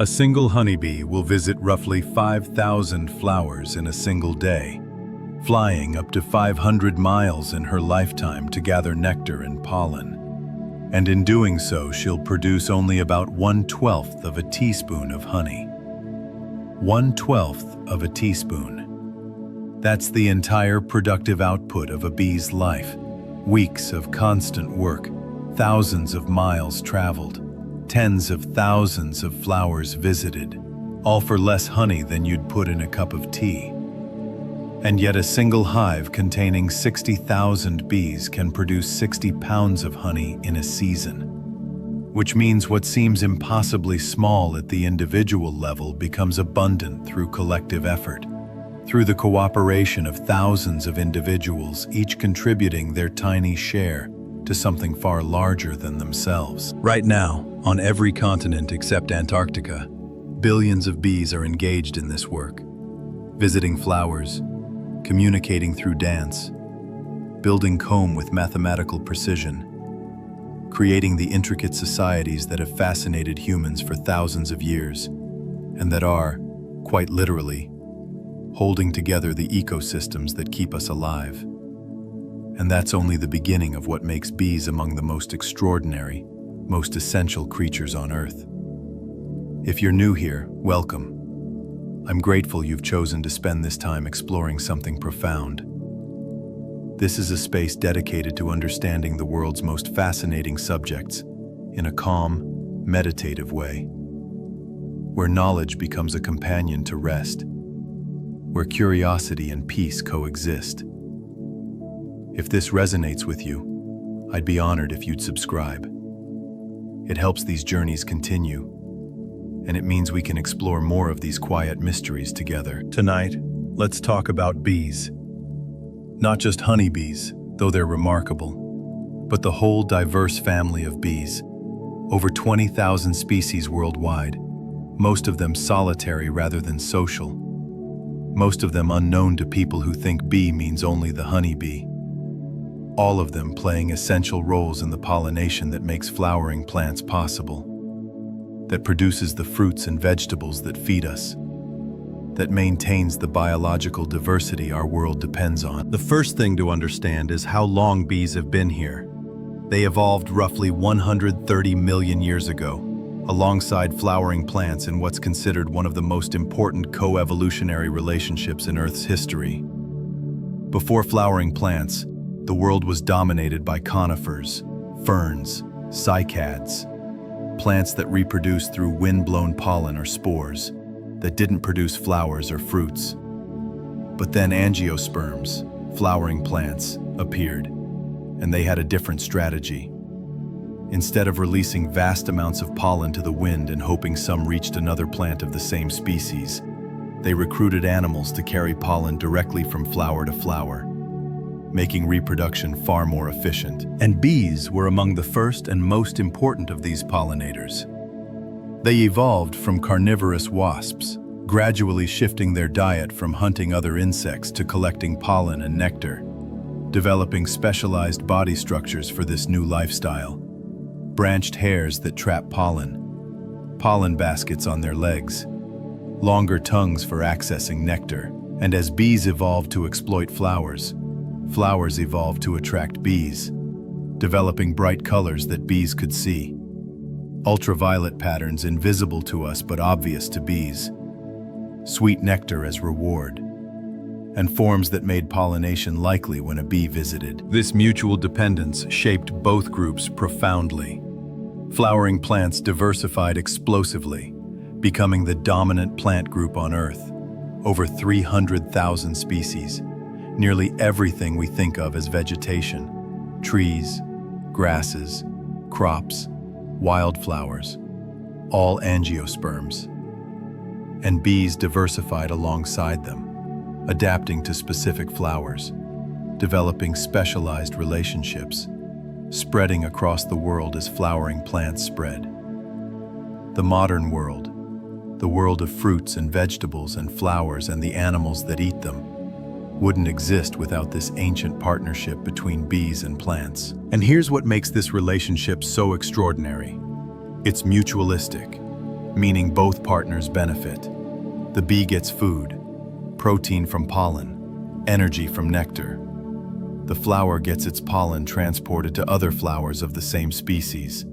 A single honeybee will visit roughly 5,000 flowers in a single day, flying up to 500 miles in her lifetime to gather nectar and pollen. And in doing so, she'll produce only about 1/12 of a teaspoon of honey. 1/12 of a teaspoon. That's the entire productive output of a bee's life. Weeks of constant work, thousands of miles traveled, tens of thousands of flowers visited, all for less honey than you'd put in a cup of tea. And yet a single hive containing 60,000 bees can produce 60 pounds of honey in a season. Which means what seems impossibly small at the individual level becomes abundant through collective effort, through the cooperation of thousands of individuals, each contributing their tiny share to something far larger than themselves. Right now, on every continent except Antarctica, billions of bees are engaged in this work, visiting flowers, communicating through dance, building comb with mathematical precision, creating the intricate societies that have fascinated humans for thousands of years, and that are, quite literally, holding together the ecosystems that keep us alive. And that's only the beginning of what makes bees among the most extraordinary, most essential creatures on Earth. If you're new here, welcome. I'm grateful you've chosen to spend this time exploring something profound. This is a space dedicated to understanding the world's most fascinating subjects in a calm, meditative way, where knowledge becomes a companion to rest, where curiosity and peace coexist. If this resonates with you, I'd be honored if you'd subscribe. It helps these journeys continue, and it means we can explore more of these quiet mysteries together. Tonight, let's talk about bees. Not just honeybees, though they're remarkable, but the whole diverse family of bees. Over 20,000 species worldwide, most of them solitary rather than social. Most of them unknown to people who think bee means only the honeybee. All of them playing essential roles in the pollination that makes flowering plants possible, that produces the fruits and vegetables that feed us, that maintains the biological diversity our world depends on. The first thing to understand is how long bees have been here. They evolved roughly 130 million years ago, alongside flowering plants in what's considered one of the most important co-evolutionary relationships in Earth's history. Before flowering plants, the world was dominated by conifers, ferns, cycads, plants that reproduced through wind-blown pollen or spores, that didn't produce flowers or fruits. But then angiosperms, flowering plants, appeared, and they had a different strategy. Instead of releasing vast amounts of pollen to the wind and hoping some reached another plant of the same species, they recruited animals to carry pollen directly from flower to flower, making reproduction far more efficient. And bees were among the first and most important of these pollinators. They evolved from carnivorous wasps, gradually shifting their diet from hunting other insects to collecting pollen and nectar, developing specialized body structures for this new lifestyle. Branched hairs that trap pollen baskets on their legs, longer tongues for accessing nectar. And as bees evolved to exploit flowers, flowers evolved to attract bees, developing bright colors that bees could see. Ultraviolet patterns invisible to us but obvious to bees. Sweet nectar as reward. And forms that made pollination likely when a bee visited. This mutual dependence shaped both groups profoundly. Flowering plants diversified explosively, becoming the dominant plant group on Earth. Over 300,000 species. Nearly everything we think of as vegetation, trees, grasses, crops, wildflowers, all angiosperms. And bees diversified alongside them, adapting to specific flowers, developing specialized relationships, spreading across the world as flowering plants spread. The modern world, the world of fruits and vegetables and flowers and the animals that eat them, wouldn't exist without this ancient partnership between bees and plants. And here's what makes this relationship so extraordinary. It's mutualistic. meaning both partners benefit. The bee gets food, protein from pollen, energy from nectar. The flower gets its pollen transported to other flowers of the same species,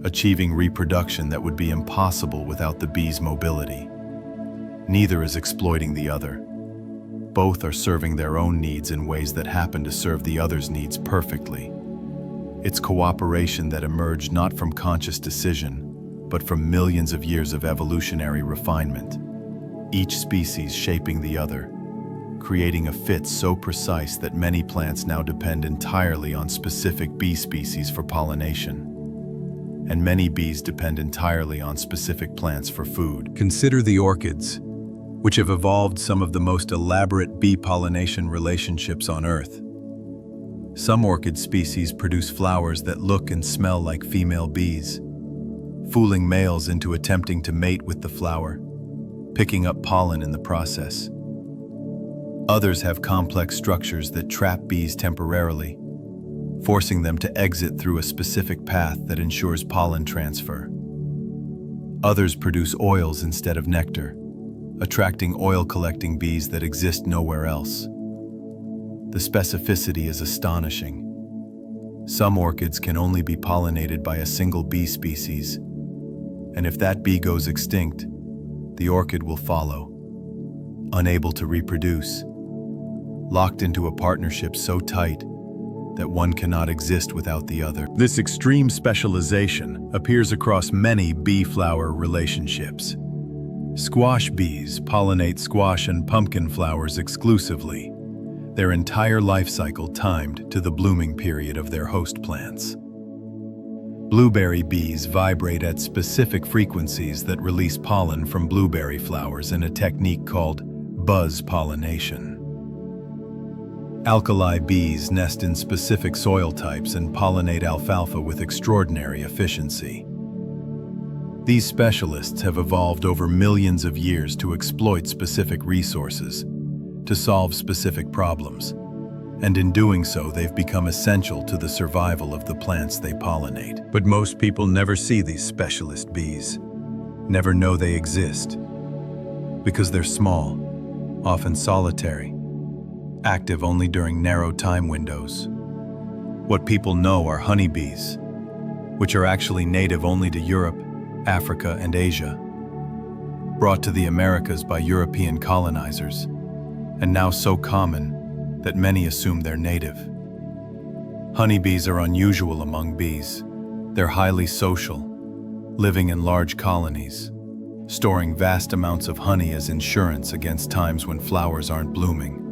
achieving reproduction that would be impossible without the bee's mobility. Neither is exploiting the other. Both are serving their own needs in ways that happen to serve the other's needs perfectly. It's cooperation that emerged not from conscious decision, but from millions of years of evolutionary refinement, each species shaping the other, creating a fit so precise that many plants now depend entirely on specific bee species for pollination. And many bees depend entirely on specific plants for food. Consider the orchids, which have evolved some of the most elaborate bee pollination relationships on Earth. Some orchid species produce flowers that look and smell like female bees, fooling males into attempting to mate with the flower, picking up pollen in the process. Others have complex structures that trap bees temporarily, forcing them to exit through a specific path that ensures pollen transfer. Others produce oils instead of nectar, attracting oil-collecting bees that exist nowhere else. The specificity is astonishing. Some orchids can only be pollinated by a single bee species, and if that bee goes extinct, the orchid will follow, unable to reproduce, locked into a partnership so tight that one cannot exist without the other. This extreme specialization appears across many bee-flower relationships. Squash bees pollinate squash and pumpkin flowers exclusively, their entire life cycle timed to the blooming period of their host plants. Blueberry bees vibrate at specific frequencies that release pollen from blueberry flowers in a technique called buzz pollination. Alkali bees nest in specific soil types and pollinate alfalfa with extraordinary efficiency. These specialists have evolved over millions of years to exploit specific resources, to solve specific problems, and in doing so they've become essential to the survival of the plants they pollinate. But most people never see these specialist bees, never know they exist, because they're small, often solitary, active only during narrow time windows. What people know are honeybees, which are actually native only to Europe, Africa, and Asia, brought to the Americas by European colonizers, and now so common that many assume they're native. Honeybees are unusual among bees. They're highly social, living in large colonies, storing vast amounts of honey as insurance against times when flowers aren't blooming.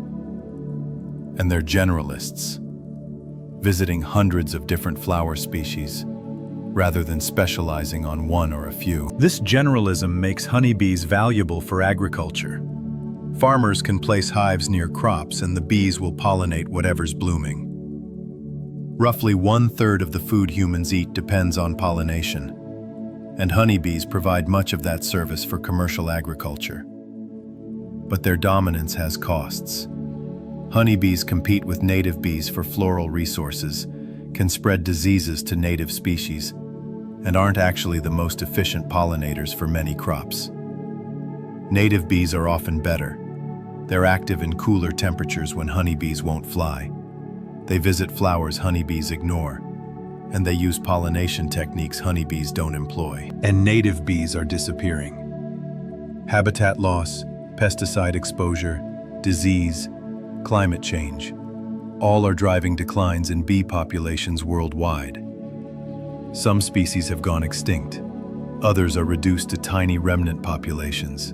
And they're generalists, visiting hundreds of different flower species, rather than specializing on one or a few. This generalism makes honeybees valuable for agriculture. Farmers can place hives near crops and the bees will pollinate whatever's blooming. Roughly 1/3 of the food humans eat depends on pollination, and honeybees provide much of that service for commercial agriculture. But their dominance has costs. Honeybees compete with native bees for floral resources, can spread diseases to native species, and aren't actually the most efficient pollinators for many crops. Native bees are often better. They're active in cooler temperatures when honeybees won't fly. They visit flowers honeybees ignore, and they use pollination techniques honeybees don't employ. And native bees are disappearing. Habitat loss, pesticide exposure, disease, climate change, all are driving declines in bee populations worldwide. Some species have gone extinct. Others are reduced to tiny remnant populations.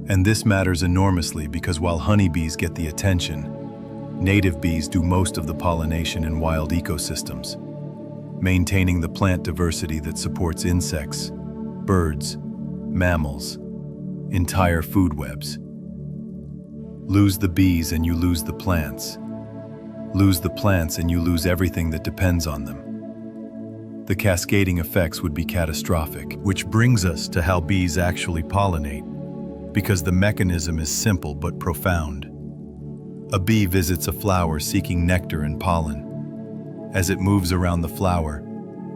And this matters enormously because while honeybees get the attention, native bees do most of the pollination in wild ecosystems, maintaining the plant diversity that supports insects, birds, mammals, entire food webs. Lose the bees and you lose the plants. Lose the plants and you lose everything that depends on them. The cascading effects would be catastrophic, which brings us to how bees actually pollinate, because the mechanism is simple but profound. A bee visits a flower seeking nectar and pollen. As it moves around the flower,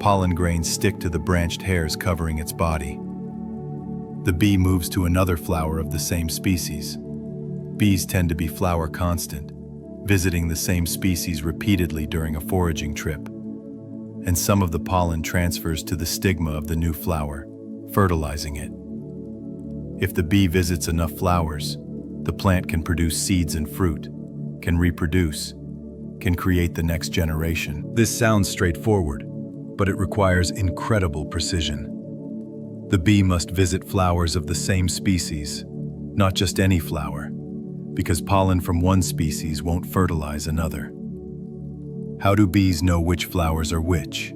pollen grains stick to the branched hairs covering its body. The bee moves to another flower of the same species. Bees tend to be flower constant, visiting the same species repeatedly during a foraging trip. And some of the pollen transfers to the stigma of the new flower, fertilizing it. If the bee visits enough flowers, the plant can produce seeds and fruit, can reproduce, can create the next generation. This sounds straightforward, but it requires incredible precision. The bee must visit flowers of the same species, not just any flower, because pollen from one species won't fertilize another. How do bees know which flowers are which?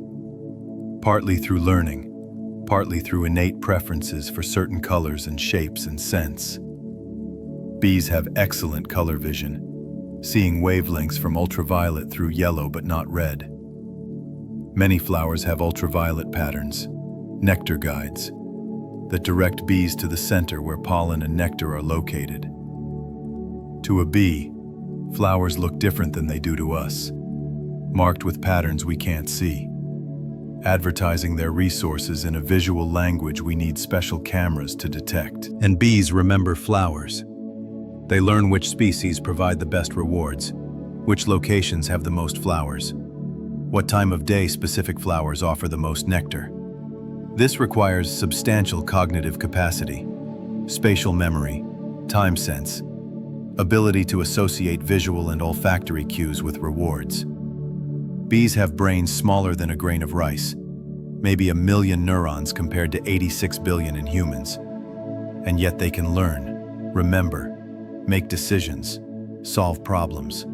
Partly through learning, partly through innate preferences for certain colors and shapes and scents. Bees have excellent color vision, seeing wavelengths from ultraviolet through yellow but not red. Many flowers have ultraviolet patterns, nectar guides, that direct bees to the center where pollen and nectar are located. To a bee, flowers look different than they do to us, marked with patterns we can't see, advertising their resources in a visual language we need special cameras to detect. And bees remember flowers. They learn which species provide the best rewards, which locations have the most flowers, what time of day specific flowers offer the most nectar. This requires substantial cognitive capacity, spatial memory, time sense, ability to associate visual and olfactory cues with rewards. Bees have brains smaller than a grain of rice, maybe 1 million neurons compared to 86 billion in humans. And yet they can learn, remember, make decisions, solve problems.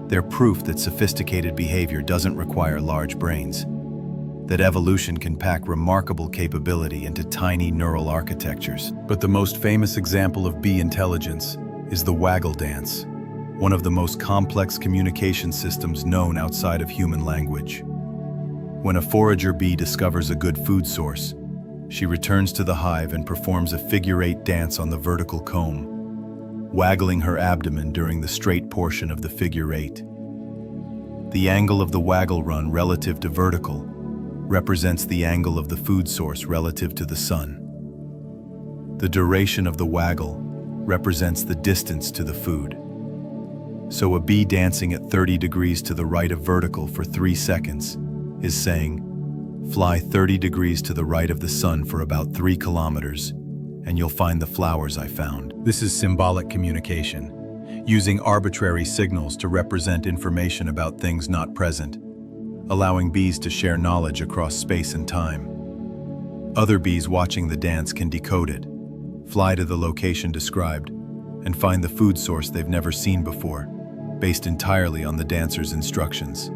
They're proof that sophisticated behavior doesn't require large brains, that evolution can pack remarkable capability into tiny neural architectures. But the most famous example of bee intelligence is the waggle dance, one of the most complex communication systems known outside of human language. When a forager bee discovers a good food source, she returns to the hive and performs a figure-8 dance on the vertical comb, waggling her abdomen during the straight portion of the figure-8. The angle of the waggle run relative to vertical represents the angle of the food source relative to the sun. The duration of the waggle represents the distance to the food. So a bee dancing at 30 degrees to the right of vertical for 3 seconds is saying, "Fly 30 degrees to the right of the sun for about 3 kilometers, and you'll find the flowers I found." This is symbolic communication, using arbitrary signals to represent information about things not present, allowing bees to share knowledge across space and time. Other bees watching the dance can decode it, fly to the location described, and find the food source they've never seen before, based entirely on the dancer's instructions.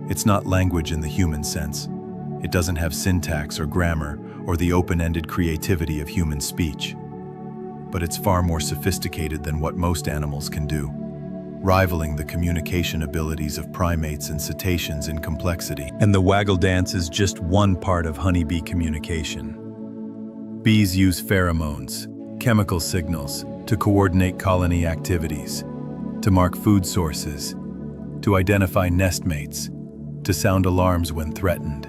It's not language in the human sense. It doesn't have syntax or grammar or the open-ended creativity of human speech. But it's far more sophisticated than what most animals can do, rivaling the communication abilities of primates and cetaceans in complexity. And the waggle dance is just one part of honeybee communication. Bees use pheromones, chemical signals, to coordinate colony activities, to mark food sources, to identify nestmates, to sound alarms when threatened.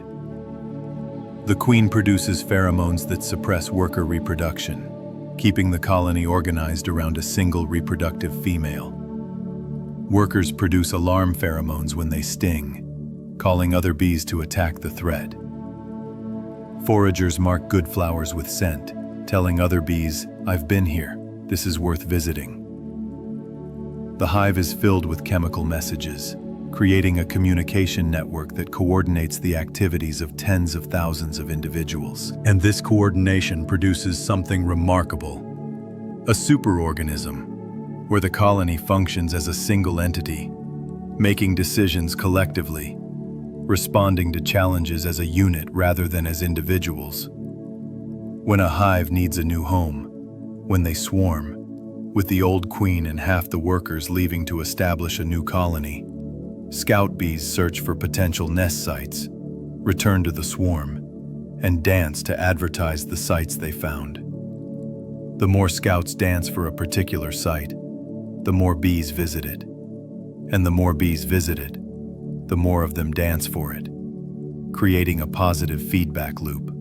The queen produces pheromones that suppress worker reproduction, keeping the colony organized around a single reproductive female. Workers produce alarm pheromones when they sting, calling other bees to attack the threat. Foragers mark good flowers with scent, telling other bees, "I've been here, this is worth visiting." The hive is filled with chemical messages, creating a communication network that coordinates the activities of tens of thousands of individuals. And this coordination produces something remarkable: a superorganism, where the colony functions as a single entity, making decisions collectively, responding to challenges as a unit rather than as individuals. When a hive needs a new home, when they swarm, with the old queen and half the workers leaving to establish a new colony, scout bees search for potential nest sites, return to the swarm, and dance to advertise the sites they found. The more scouts dance for a particular site, the more bees visit it. And the more bees visit it, the more of them dance for it, creating a positive feedback loop.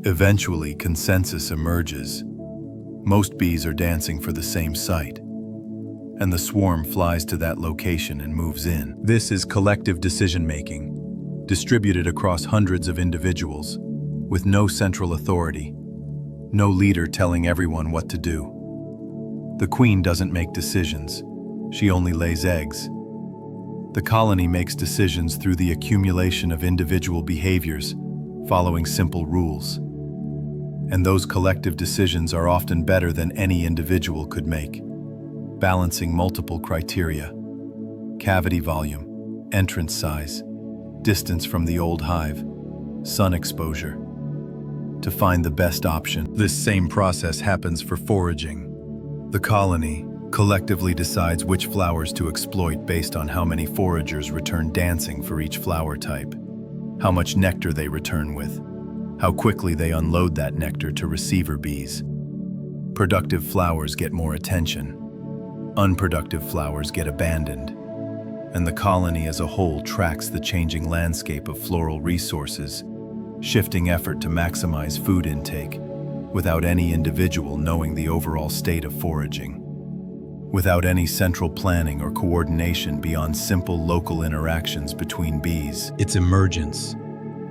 Eventually, consensus emerges. Most bees are dancing for the same site, and the swarm flies to that location and moves in. This is collective decision-making, distributed across hundreds of individuals, with no central authority, no leader telling everyone what to do. The queen doesn't make decisions, she only lays eggs. The colony makes decisions through the accumulation of individual behaviors, following simple rules. And those collective decisions are often better than any individual could make, balancing multiple criteria: cavity volume, entrance size, distance from the old hive, sun exposure, to find the best option. This same process happens for foraging. The colony collectively decides which flowers to exploit based on how many foragers return dancing for each flower type, how much nectar they return with, how quickly they unload that nectar to receiver bees. Productive flowers get more attention. Unproductive flowers get abandoned. And the colony as a whole tracks the changing landscape of floral resources, shifting effort to maximize food intake, without any individual knowing the overall state of foraging. Without any central planning or coordination beyond simple local interactions between bees. It's emergence.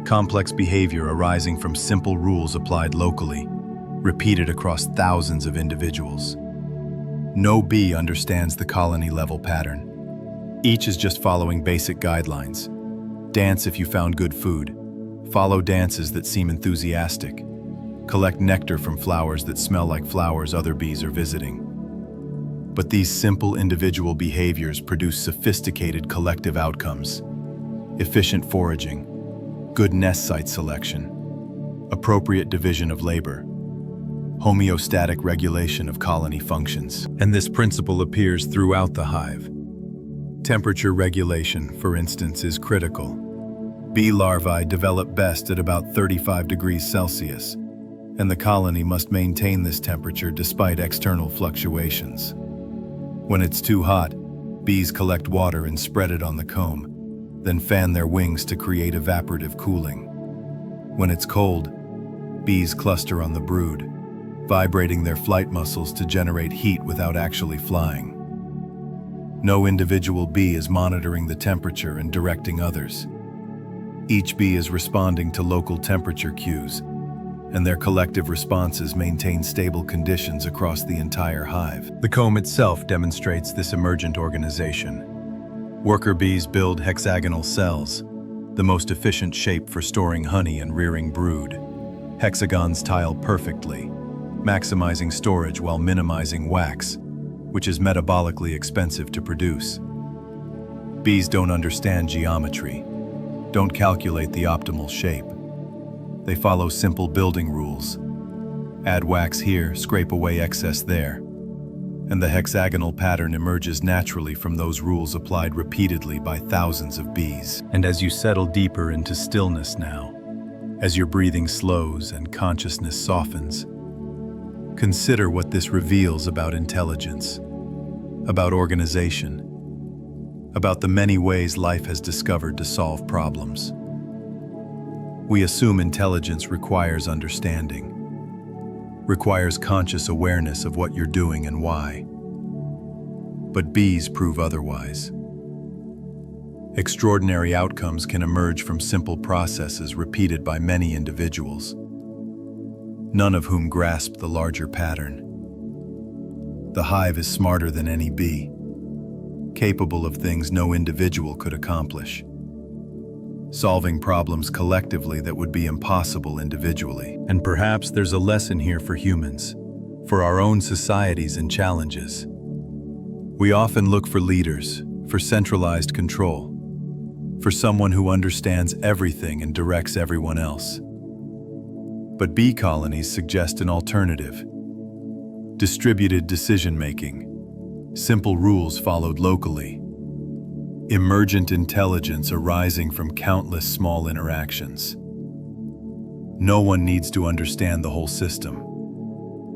Complex behavior arising from simple rules applied locally, repeated across thousands of individuals. No bee understands the colony-level pattern. Each is just following basic guidelines. Dance if you found good food. Follow dances that seem enthusiastic. Collect nectar from flowers that smell like flowers other bees are visiting. But these simple individual behaviors produce sophisticated collective outcomes: efficient foraging, good nest site selection, appropriate division of labor, homeostatic regulation of colony functions. And this principle appears throughout the hive. Temperature regulation, for instance, is critical. Bee larvae develop best at about 35 degrees Celsius, and the colony must maintain this temperature despite external fluctuations. When it's too hot, bees collect water and spread it on the comb, then fan their wings to create evaporative cooling. When it's cold, bees cluster on the brood, vibrating their flight muscles to generate heat without actually flying. No individual bee is monitoring the temperature and directing others. Each bee is responding to local temperature cues, and their collective responses maintain stable conditions across the entire hive. The comb itself demonstrates this emergent organization. Worker bees build hexagonal cells, the most efficient shape for storing honey and rearing brood. Hexagons tile perfectly, maximizing storage while minimizing wax, which is metabolically expensive to produce. Bees don't understand geometry, don't calculate the optimal shape. They follow simple building rules. Add wax here, scrape away excess there. And the hexagonal pattern emerges naturally from those rules applied repeatedly by thousands of bees. And as you settle deeper into stillness now, as your breathing slows and consciousness softens, consider what this reveals about intelligence, about organization, about the many ways life has discovered to solve problems. We assume intelligence requires understanding, requires conscious awareness of what you're doing and why. But bees prove otherwise. Extraordinary outcomes can emerge from simple processes repeated by many individuals, none of whom grasp the larger pattern. The hive is smarter than any bee, capable of things no individual could accomplish, solving problems collectively that would be impossible individually. And perhaps there's a lesson here for humans, for our own societies and challenges. We often look for leaders, for centralized control, for someone who understands everything and directs everyone else. But bee colonies suggest an alternative: distributed decision-making, simple rules followed locally, emergent intelligence arising from countless small interactions. No one needs to understand the whole system.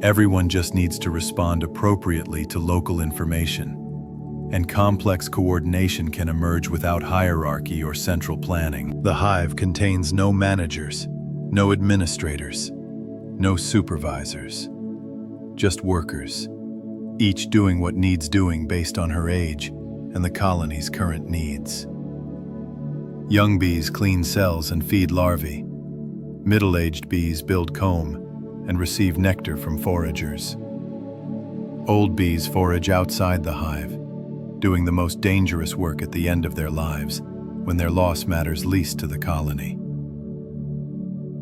Everyone just needs to respond appropriately to local information, and complex coordination can emerge without hierarchy or central planning. The hive contains no managers, no administrators, No supervisors, just workers, each doing what needs doing based on her age and the colony's current needs. Young bees clean cells and feed larvae. Middle-aged bees build comb and receive nectar from foragers. Old bees forage outside the hive, doing the most dangerous work at the end of their lives, when their loss matters least to the colony.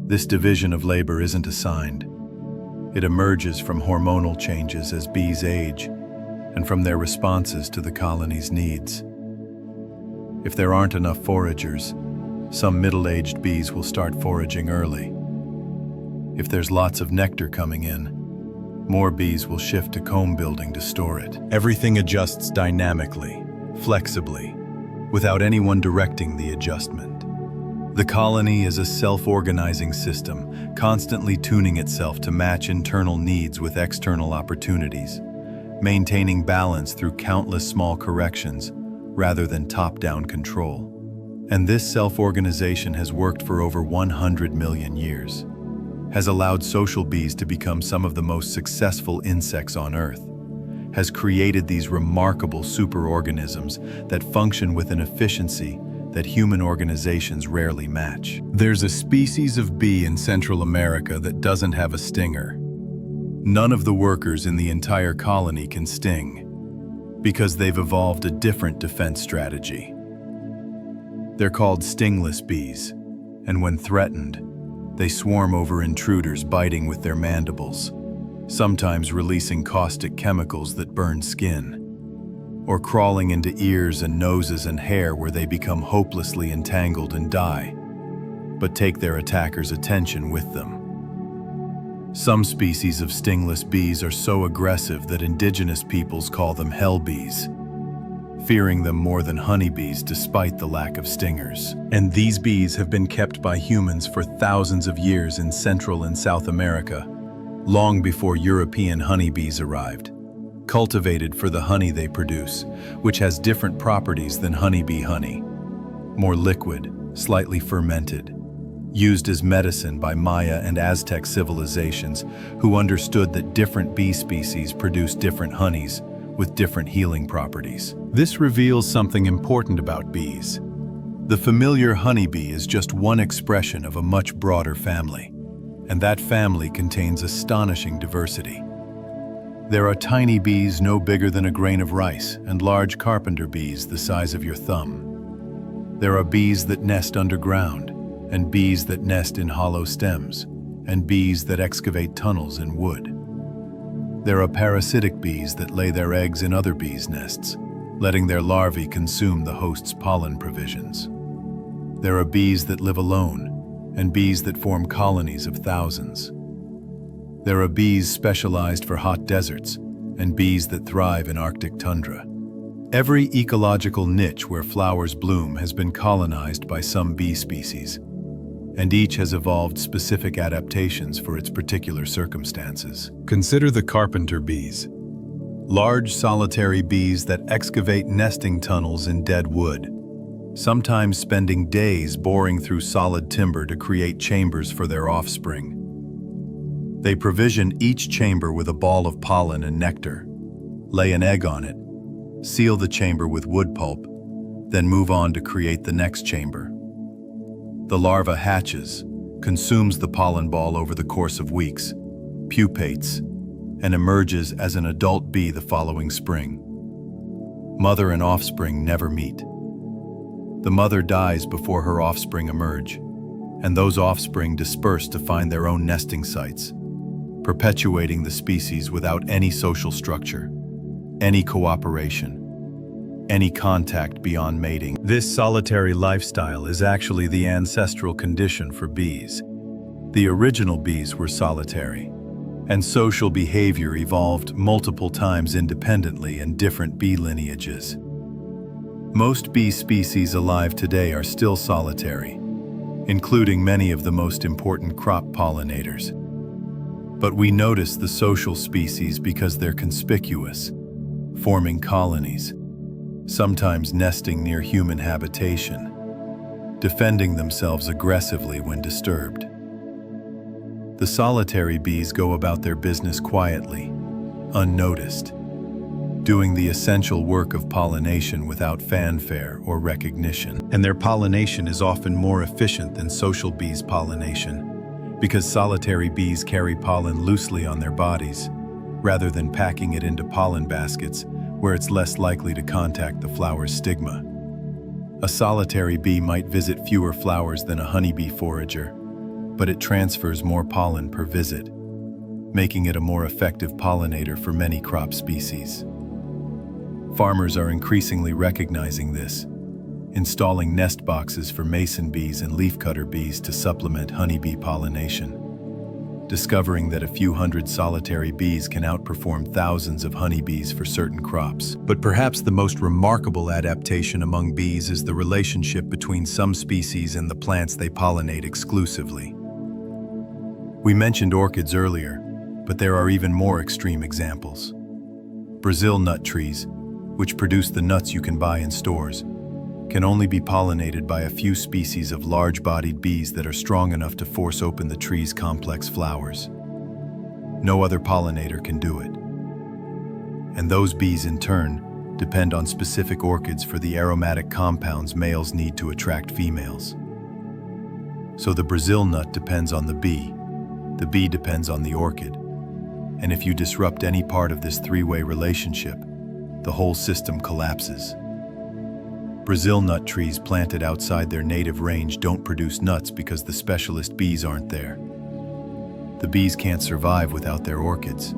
This division of labor isn't assigned. It emerges from hormonal changes as bees age and from their responses to the colony's needs. If there aren't enough foragers, some middle-aged bees will start foraging early. If there's lots of nectar coming in, more bees will shift to comb building to store it. Everything adjusts dynamically, flexibly, without anyone directing the adjustment. The colony is a self-organizing system, constantly tuning itself to match internal needs with external opportunities, maintaining balance through countless small corrections rather than top-down control. And this self-organization has worked for over 100 million years, has allowed social bees to become some of the most successful insects on Earth, has created these remarkable superorganisms that function with an efficiency that human organizations rarely match. There's a species of bee in Central America that doesn't have a stinger. None of the workers in the entire colony can sting, because they've evolved a different defense strategy. They're called stingless bees, and when threatened, they swarm over intruders, biting with their mandibles, sometimes releasing caustic chemicals that burn skin, or crawling into ears and noses and hair where they become hopelessly entangled and die, but take their attackers' attention with them. Some species of stingless bees are so aggressive that indigenous peoples call them hell bees, fearing them more than honeybees despite the lack of stingers. And these bees have been kept by humans for thousands of years in Central and South America, long before European honeybees arrived, cultivated for the honey they produce, which has different properties than honeybee honey. More liquid, slightly fermented, used as medicine by Maya and Aztec civilizations who understood that different bee species produce different honeys with different healing properties. This reveals something important about bees. The familiar honeybee is just one expression of a much broader family, and that family contains astonishing diversity. There are tiny bees no bigger than a grain of rice and large carpenter bees the size of your thumb. There are bees that nest underground, and bees that nest in hollow stems, and bees that excavate tunnels in wood. There are parasitic bees that lay their eggs in other bees' nests, letting their larvae consume the host's pollen provisions. There are bees that live alone, and bees that form colonies of thousands. There are bees specialized for hot deserts, and bees that thrive in Arctic tundra. Every ecological niche where flowers bloom has been colonized by some bee species, and each has evolved specific adaptations for its particular circumstances. Consider the carpenter bees, large solitary bees that excavate nesting tunnels in dead wood, sometimes spending days boring through solid timber to create chambers for their offspring. They provision each chamber with a ball of pollen and nectar, lay an egg on it, seal the chamber with wood pulp, then move on to create the next chamber. The larva hatches, consumes the pollen ball over the course of weeks, pupates, and emerges as an adult bee the following spring. Mother and offspring never meet. The mother dies before her offspring emerge, and those offspring disperse to find their own nesting sites, perpetuating the species without any social structure, any cooperation, any contact beyond mating. This solitary lifestyle is actually the ancestral condition for bees. The original bees were solitary, and social behavior evolved multiple times independently in different bee lineages. Most bee species alive today are still solitary, including many of the most important crop pollinators. But we notice the social species because they're conspicuous, forming colonies, sometimes nesting near human habitation, defending themselves aggressively when disturbed. The solitary bees go about their business quietly, unnoticed, doing the essential work of pollination without fanfare or recognition. And their pollination is often more efficient than social bees' pollination, because solitary bees carry pollen loosely on their bodies, rather than packing it into pollen baskets where it's less likely to contact the flower's stigma. A solitary bee might visit fewer flowers than a honeybee forager, but it transfers more pollen per visit, making it a more effective pollinator for many crop species. Farmers are increasingly recognizing this, installing nest boxes for mason bees and leafcutter bees to supplement honeybee pollination, discovering that a few hundred solitary bees can outperform thousands of honeybees for certain crops. But perhaps the most remarkable adaptation among bees is the relationship between some species and the plants they pollinate exclusively. We mentioned orchids earlier, but there are even more extreme examples. Brazil nut trees, which produce the nuts you can buy in stores, can only be pollinated by a few species of large-bodied bees that are strong enough to force open the tree's complex flowers. No other pollinator can do it. And those bees, in turn, depend on specific orchids for the aromatic compounds males need to attract females. So the Brazil nut depends on the bee depends on the orchid, and if you disrupt any part of this three-way relationship, the whole system collapses. Brazil nut trees planted outside their native range don't produce nuts because the specialist bees aren't there. The bees can't survive without their orchids.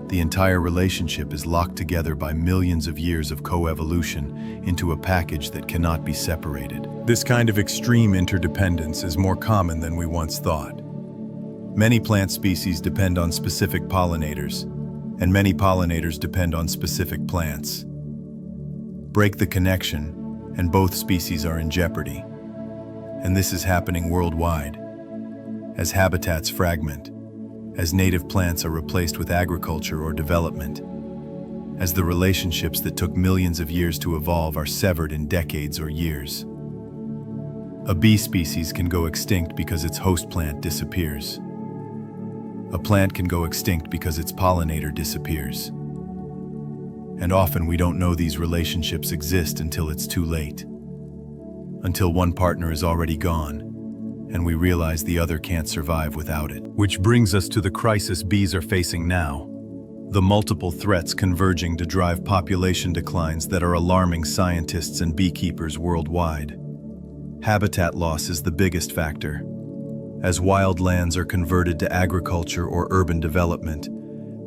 The entire relationship is locked together by millions of years of coevolution into a package that cannot be separated. This kind of extreme interdependence is more common than we once thought. Many plant species depend on specific pollinators, and many pollinators depend on specific plants. Break the connection, and both species are in jeopardy. And this is happening worldwide. As habitats fragment, as native plants are replaced with agriculture or development, as the relationships that took millions of years to evolve are severed in decades or years. A bee species can go extinct because its host plant disappears. A plant can go extinct because its pollinator disappears. And often we don't know these relationships exist until it's too late. Until one partner is already gone, and we realize the other can't survive without it. Which brings us to the crisis bees are facing now. The multiple threats converging to drive population declines that are alarming scientists and beekeepers worldwide. Habitat loss is the biggest factor. As wild lands are converted to agriculture or urban development,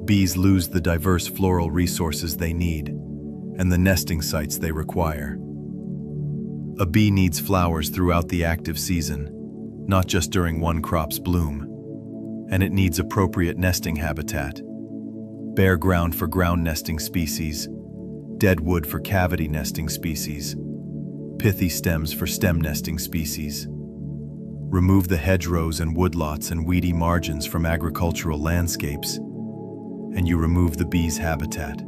bees lose the diverse floral resources they need and the nesting sites they require. A bee needs flowers throughout the active season, not just during one crop's bloom. And it needs appropriate nesting habitat. Bare ground for ground nesting species, dead wood for cavity nesting species, pithy stems for stem nesting species. Remove the hedgerows and woodlots and weedy margins from agricultural landscapes, and you remove the bees' habitat,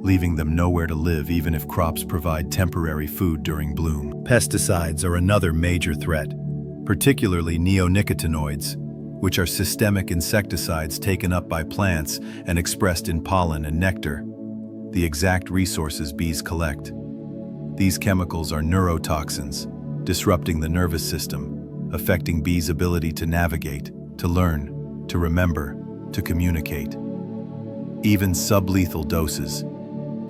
leaving them nowhere to live even if crops provide temporary food during bloom. Pesticides are another major threat, particularly neonicotinoids, which are systemic insecticides taken up by plants and expressed in pollen and nectar, the exact resources bees collect. These chemicals are neurotoxins, disrupting the nervous system, affecting bees' ability to navigate, to learn, to remember, to communicate. Even sublethal doses,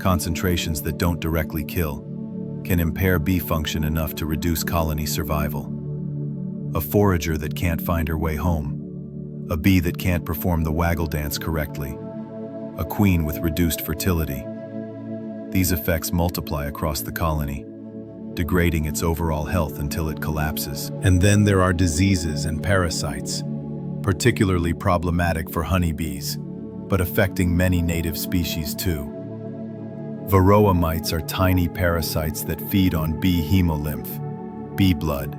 concentrations that don't directly kill, can impair bee function enough to reduce colony survival. A forager that can't find her way home, a bee that can't perform the waggle dance correctly, a queen with reduced fertility. These effects multiply across the colony, degrading its overall health until it collapses. And then there are diseases and parasites, particularly problematic for honeybees, but affecting many native species too. Varroa mites are tiny parasites that feed on bee hemolymph, bee blood,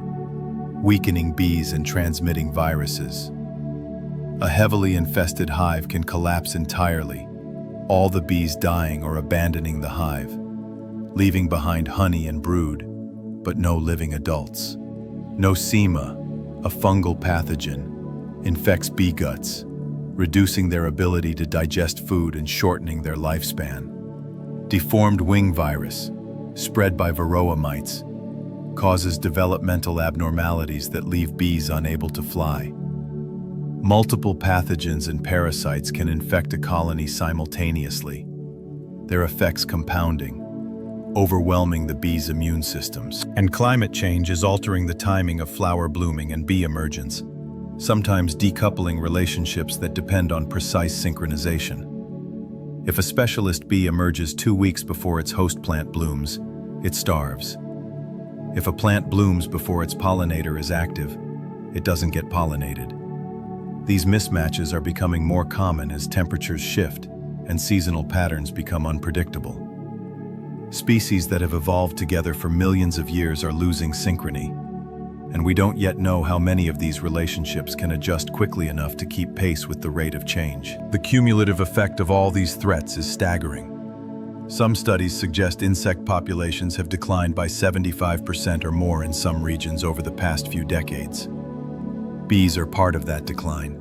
weakening bees and transmitting viruses. A heavily infested hive can collapse entirely, all the bees dying or abandoning the hive, leaving behind honey and brood, but no living adults. Nosema, a fungal pathogen, infects bee guts, reducing their ability to digest food and shortening their lifespan. Deformed wing virus, spread by varroa mites, causes developmental abnormalities that leave bees unable to fly. Multiple pathogens and parasites can infect a colony simultaneously, their effects compounding, overwhelming the bees' immune systems. And climate change is altering the timing of flower blooming and bee emergence, sometimes decoupling relationships that depend on precise synchronization. If a specialist bee emerges 2 weeks before its host plant blooms, it starves. If a plant blooms before its pollinator is active, it doesn't get pollinated. These mismatches are becoming more common as temperatures shift and seasonal patterns become unpredictable. Species that have evolved together for millions of years are losing synchrony, and we don't yet know how many of these relationships can adjust quickly enough to keep pace with the rate of change. The cumulative effect of all these threats is staggering. Some studies suggest insect populations have declined by 75% or more in some regions over the past few decades. Bees are part of that decline.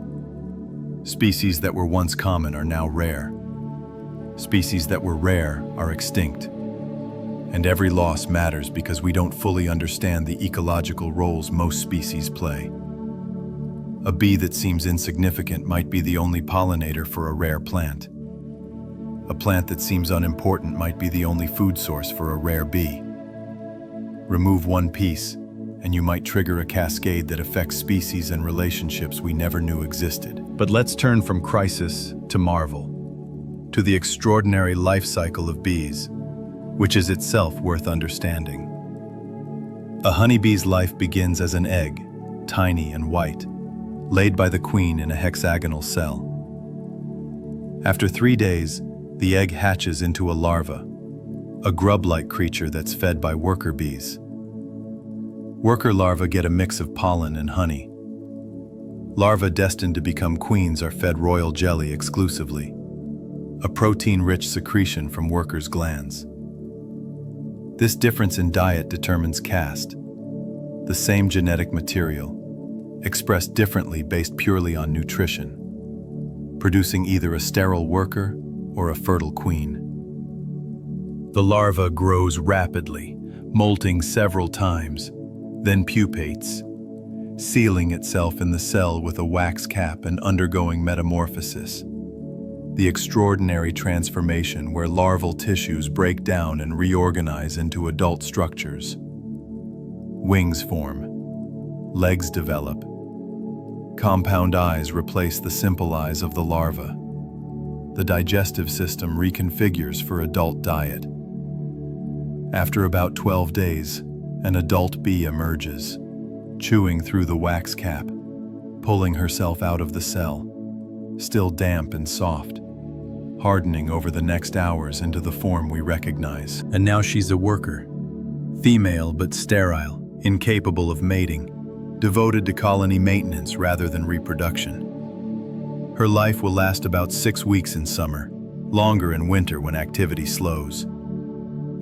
Species that were once common are now rare. Species that were rare are extinct. And every loss matters because we don't fully understand the ecological roles most species play. A bee that seems insignificant might be the only pollinator for a rare plant. A plant that seems unimportant might be the only food source for a rare bee. Remove one piece, and you might trigger a cascade that affects species and relationships we never knew existed. But let's turn from crisis to marvel, to the extraordinary life cycle of bees, which is itself worth understanding. A honeybee's life begins as an egg, tiny and white, laid by the queen in a hexagonal cell. After 3 days, the egg hatches into a larva, a grub-like creature that's fed by worker bees. Worker larvae get a mix of pollen and honey. Larvae destined to become queens are fed royal jelly exclusively, a protein-rich secretion from workers' glands. This difference in diet determines caste, the same genetic material, expressed differently based purely on nutrition, producing either a sterile worker or a fertile queen. The larva grows rapidly, molting several times, then pupates, sealing itself in the cell with a wax cap and undergoing metamorphosis. The extraordinary transformation where larval tissues break down and reorganize into adult structures. Wings form, legs develop, compound eyes replace the simple eyes of the larva. The digestive system reconfigures for adult diet. After about 12 days, an adult bee emerges, chewing through the wax cap, pulling herself out of the cell, still damp and soft, hardening over the next hours into the form we recognize. And now she's a worker, female but sterile, incapable of mating, devoted to colony maintenance rather than reproduction. Her life will last about 6 weeks in summer, longer in winter when activity slows.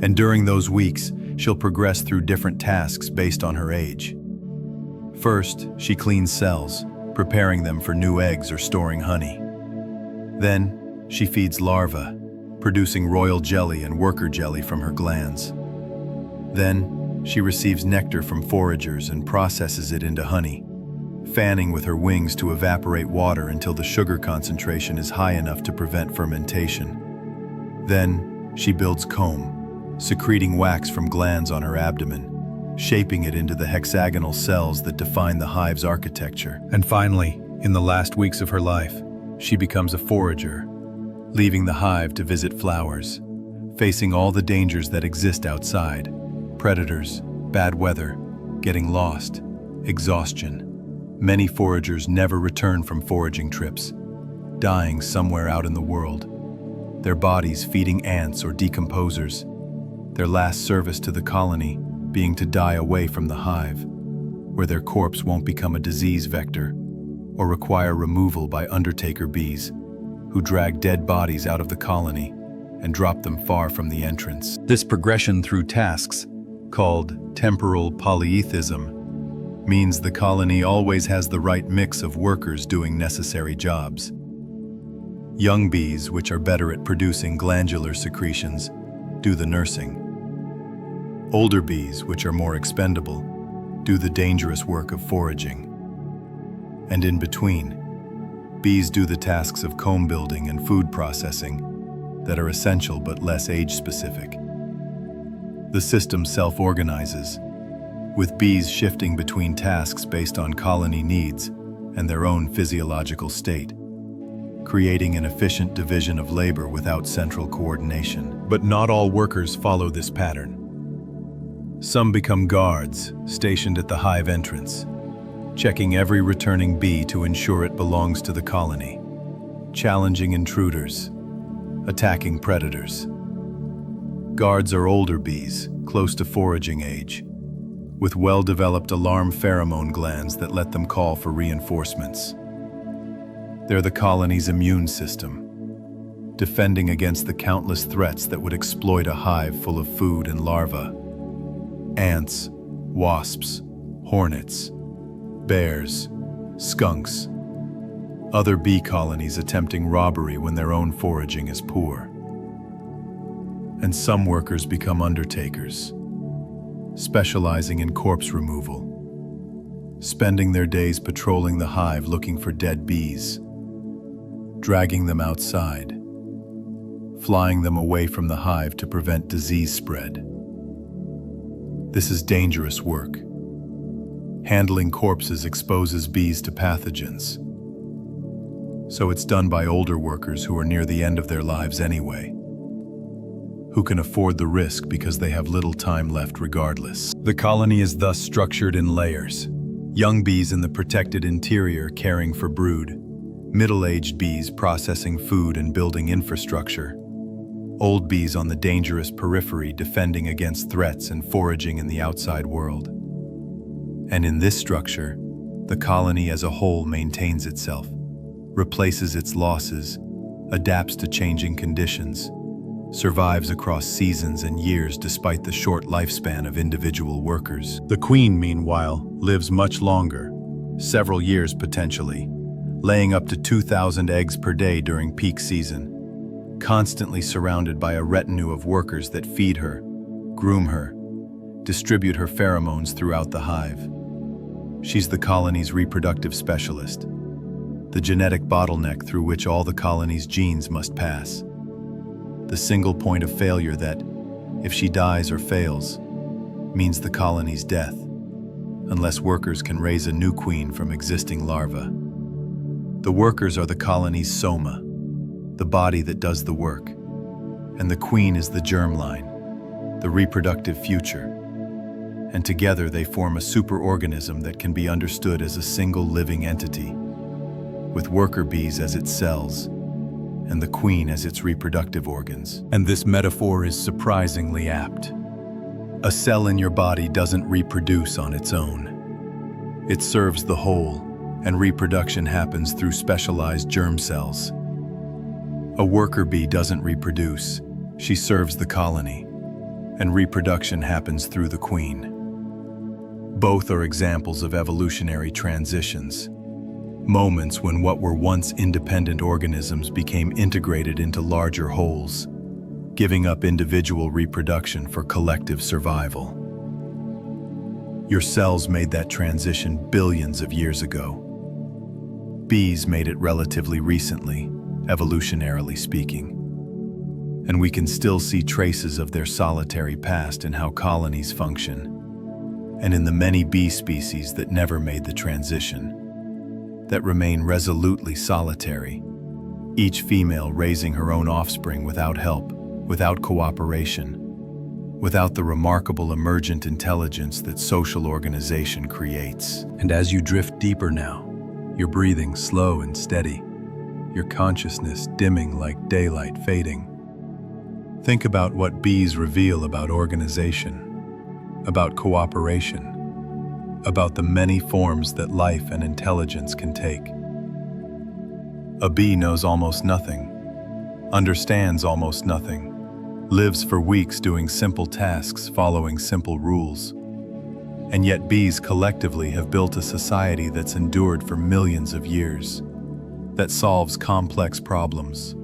And during those weeks, she'll progress through different tasks based on her age. First, she cleans cells, preparing them for new eggs or storing honey. Then, she feeds larvae, producing royal jelly and worker jelly from her glands. Then, she receives nectar from foragers and processes it into honey, fanning with her wings to evaporate water until the sugar concentration is high enough to prevent fermentation. Then, she builds comb, secreting wax from glands on her abdomen, shaping it into the hexagonal cells that define the hive's architecture. And finally, in the last weeks of her life, she becomes a forager, leaving the hive to visit flowers, facing all the dangers that exist outside: predators, bad weather, getting lost, exhaustion. Many foragers never return from foraging trips, dying somewhere out in the world, their bodies feeding ants or decomposers, their last service to the colony being to die away from the hive, where their corpse won't become a disease vector or require removal by undertaker bees, who drag dead bodies out of the colony and drop them far from the entrance. This progression through tasks, called temporal polytheism, means the colony always has the right mix of workers doing necessary jobs. Young bees, which are better at producing glandular secretions, do the nursing. Older bees, which are more expendable, do the dangerous work of foraging. And in between, bees do the tasks of comb building and food processing that are essential but less age-specific. The system self-organizes, with bees shifting between tasks based on colony needs and their own physiological state, creating an efficient division of labor without central coordination. But not all workers follow this pattern. Some become guards, stationed at the hive entrance, checking every returning bee to ensure it belongs to the colony, challenging intruders, attacking predators. Guards are older bees, close to foraging age, with well-developed alarm pheromone glands that let them call for reinforcements. They're the colony's immune system, defending against the countless threats that would exploit a hive full of food and larvae. Ants, wasps, hornets, bears, skunks, other bee colonies attempting robbery when their own foraging is poor. And some workers become undertakers, specializing in corpse removal, spending their days patrolling the hive looking for dead bees, dragging them outside, flying them away from the hive to prevent disease spread. This is dangerous work. Handling corpses exposes bees to pathogens, so it's done by older workers who are near the end of their lives anyway, who can afford the risk because they have little time left regardless. The colony is thus structured in layers. Young bees in the protected interior caring for brood, middle-aged bees processing food and building infrastructure, old bees on the dangerous periphery defending against threats and foraging in the outside world. And in this structure, the colony as a whole maintains itself, replaces its losses, adapts to changing conditions, survives across seasons and years despite the short lifespan of individual workers. The queen, meanwhile, lives much longer, several years potentially, laying up to 2,000 eggs per day during peak season, constantly surrounded by a retinue of workers that feed her, groom her, distribute her pheromones throughout the hive. She's the colony's reproductive specialist, the genetic bottleneck through which all the colony's genes must pass. The single point of failure that, if she dies or fails, means the colony's death, unless workers can raise a new queen from existing larvae. The workers are the colony's soma, the body that does the work, and the queen is the germline, the reproductive future. And together they form a superorganism that can be understood as a single living entity, with worker bees as its cells, and the queen as its reproductive organs. And this metaphor is surprisingly apt. A cell in your body doesn't reproduce on its own. It serves the whole, and reproduction happens through specialized germ cells. A worker bee doesn't reproduce, she serves the colony, and reproduction happens through the queen. Both are examples of evolutionary transitions, moments when what were once independent organisms became integrated into larger wholes, giving up individual reproduction for collective survival. Your cells made that transition billions of years ago. Bees made it relatively recently, evolutionarily speaking. And we can still see traces of their solitary past in how colonies function, and in the many bee species that never made the transition, that remain resolutely solitary, each female raising her own offspring without help, without cooperation, without the remarkable emergent intelligence that social organization creates. And as you drift deeper now, your breathing slow and steady, your consciousness dimming like daylight fading, think about what bees reveal about organization, about cooperation, about the many forms that life and intelligence can take. A bee knows almost nothing, understands almost nothing, lives for weeks doing simple tasks following simple rules. And yet bees collectively have built a society that's endured for millions of years, that solves complex problems,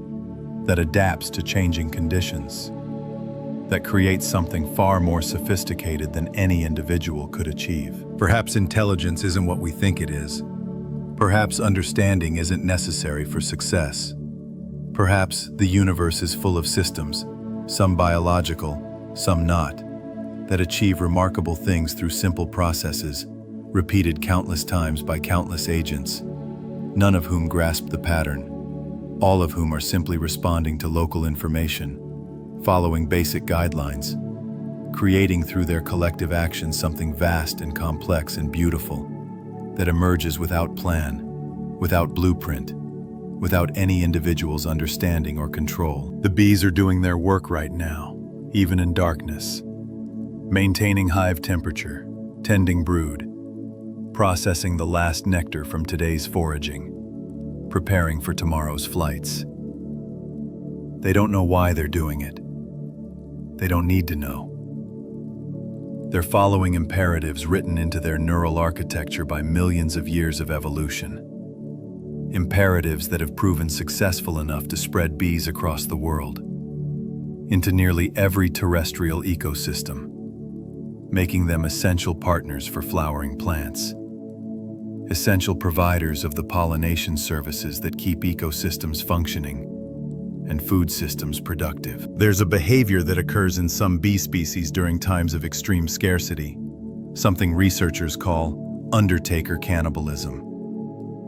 that adapts to changing conditions, that creates something far more sophisticated than any individual could achieve. Perhaps intelligence isn't what we think it is. Perhaps understanding isn't necessary for success. Perhaps the universe is full of systems, some biological, some not, that achieve remarkable things through simple processes, repeated countless times by countless agents, none of whom grasp the pattern, all of whom are simply responding to local information, following basic guidelines, creating through their collective action something vast and complex and beautiful that emerges without plan, without blueprint, without any individual's understanding or control. The bees are doing their work right now, even in darkness, maintaining hive temperature, tending brood, processing the last nectar from today's foraging, preparing for tomorrow's flights. They don't know why they're doing it. They don't need to know. They're following imperatives written into their neural architecture by millions of years of evolution. Imperatives that have proven successful enough to spread bees across the world, into nearly every terrestrial ecosystem, making them essential partners for flowering plants, essential providers of the pollination services that keep ecosystems functioning and food systems productive. There's a behavior that occurs in some bee species during times of extreme scarcity, something researchers call undertaker cannibalism,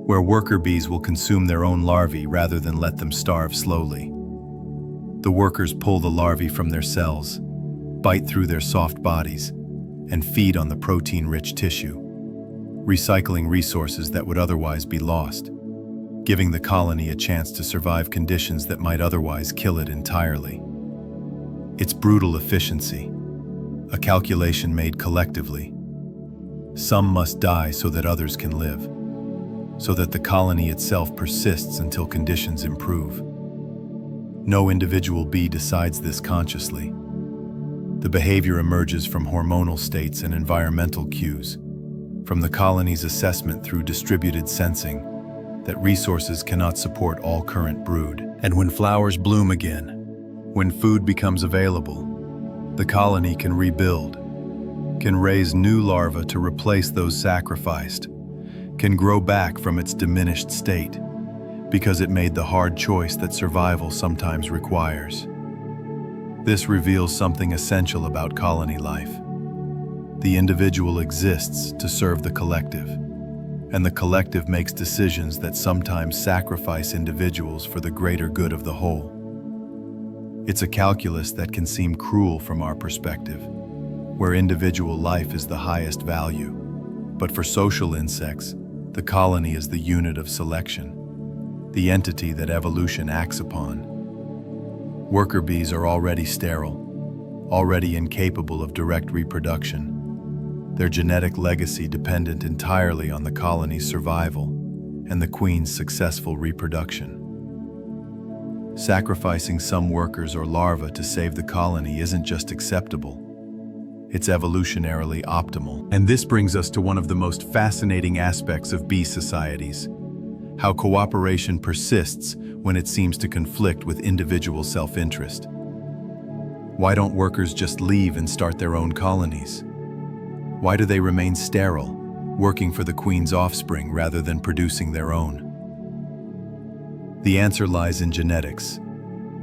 where worker bees will consume their own larvae rather than let them starve slowly. The workers pull the larvae from their cells, bite through their soft bodies, and feed on the protein-rich tissue, recycling resources that would otherwise be lost, giving the colony a chance to survive conditions that might otherwise kill it entirely. It's brutal efficiency, a calculation made collectively. Some must die so that others can live, so that the colony itself persists until conditions improve. No individual bee decides this consciously. The behavior emerges from hormonal states and environmental cues, from the colony's assessment through distributed sensing that resources cannot support all current brood. And when flowers bloom again, when food becomes available, the colony can rebuild, can raise new larvae to replace those sacrificed, can grow back from its diminished state, because it made the hard choice that survival sometimes requires. This reveals something essential about colony life. The individual exists to serve the collective, and the collective makes decisions that sometimes sacrifice individuals for the greater good of the whole. It's a calculus that can seem cruel from our perspective, where individual life is the highest value. But for social insects, the colony is the unit of selection, the entity that evolution acts upon. Worker bees are already sterile, already incapable of direct reproduction, their genetic legacy dependent entirely on the colony's survival and the queen's successful reproduction. Sacrificing some workers or larvae to save the colony isn't just acceptable, it's evolutionarily optimal. And this brings us to one of the most fascinating aspects of bee societies: how cooperation persists when it seems to conflict with individual self-interest. Why don't workers just leave and start their own colonies? Why do they remain sterile, working for the queen's offspring rather than producing their own? The answer lies in genetics,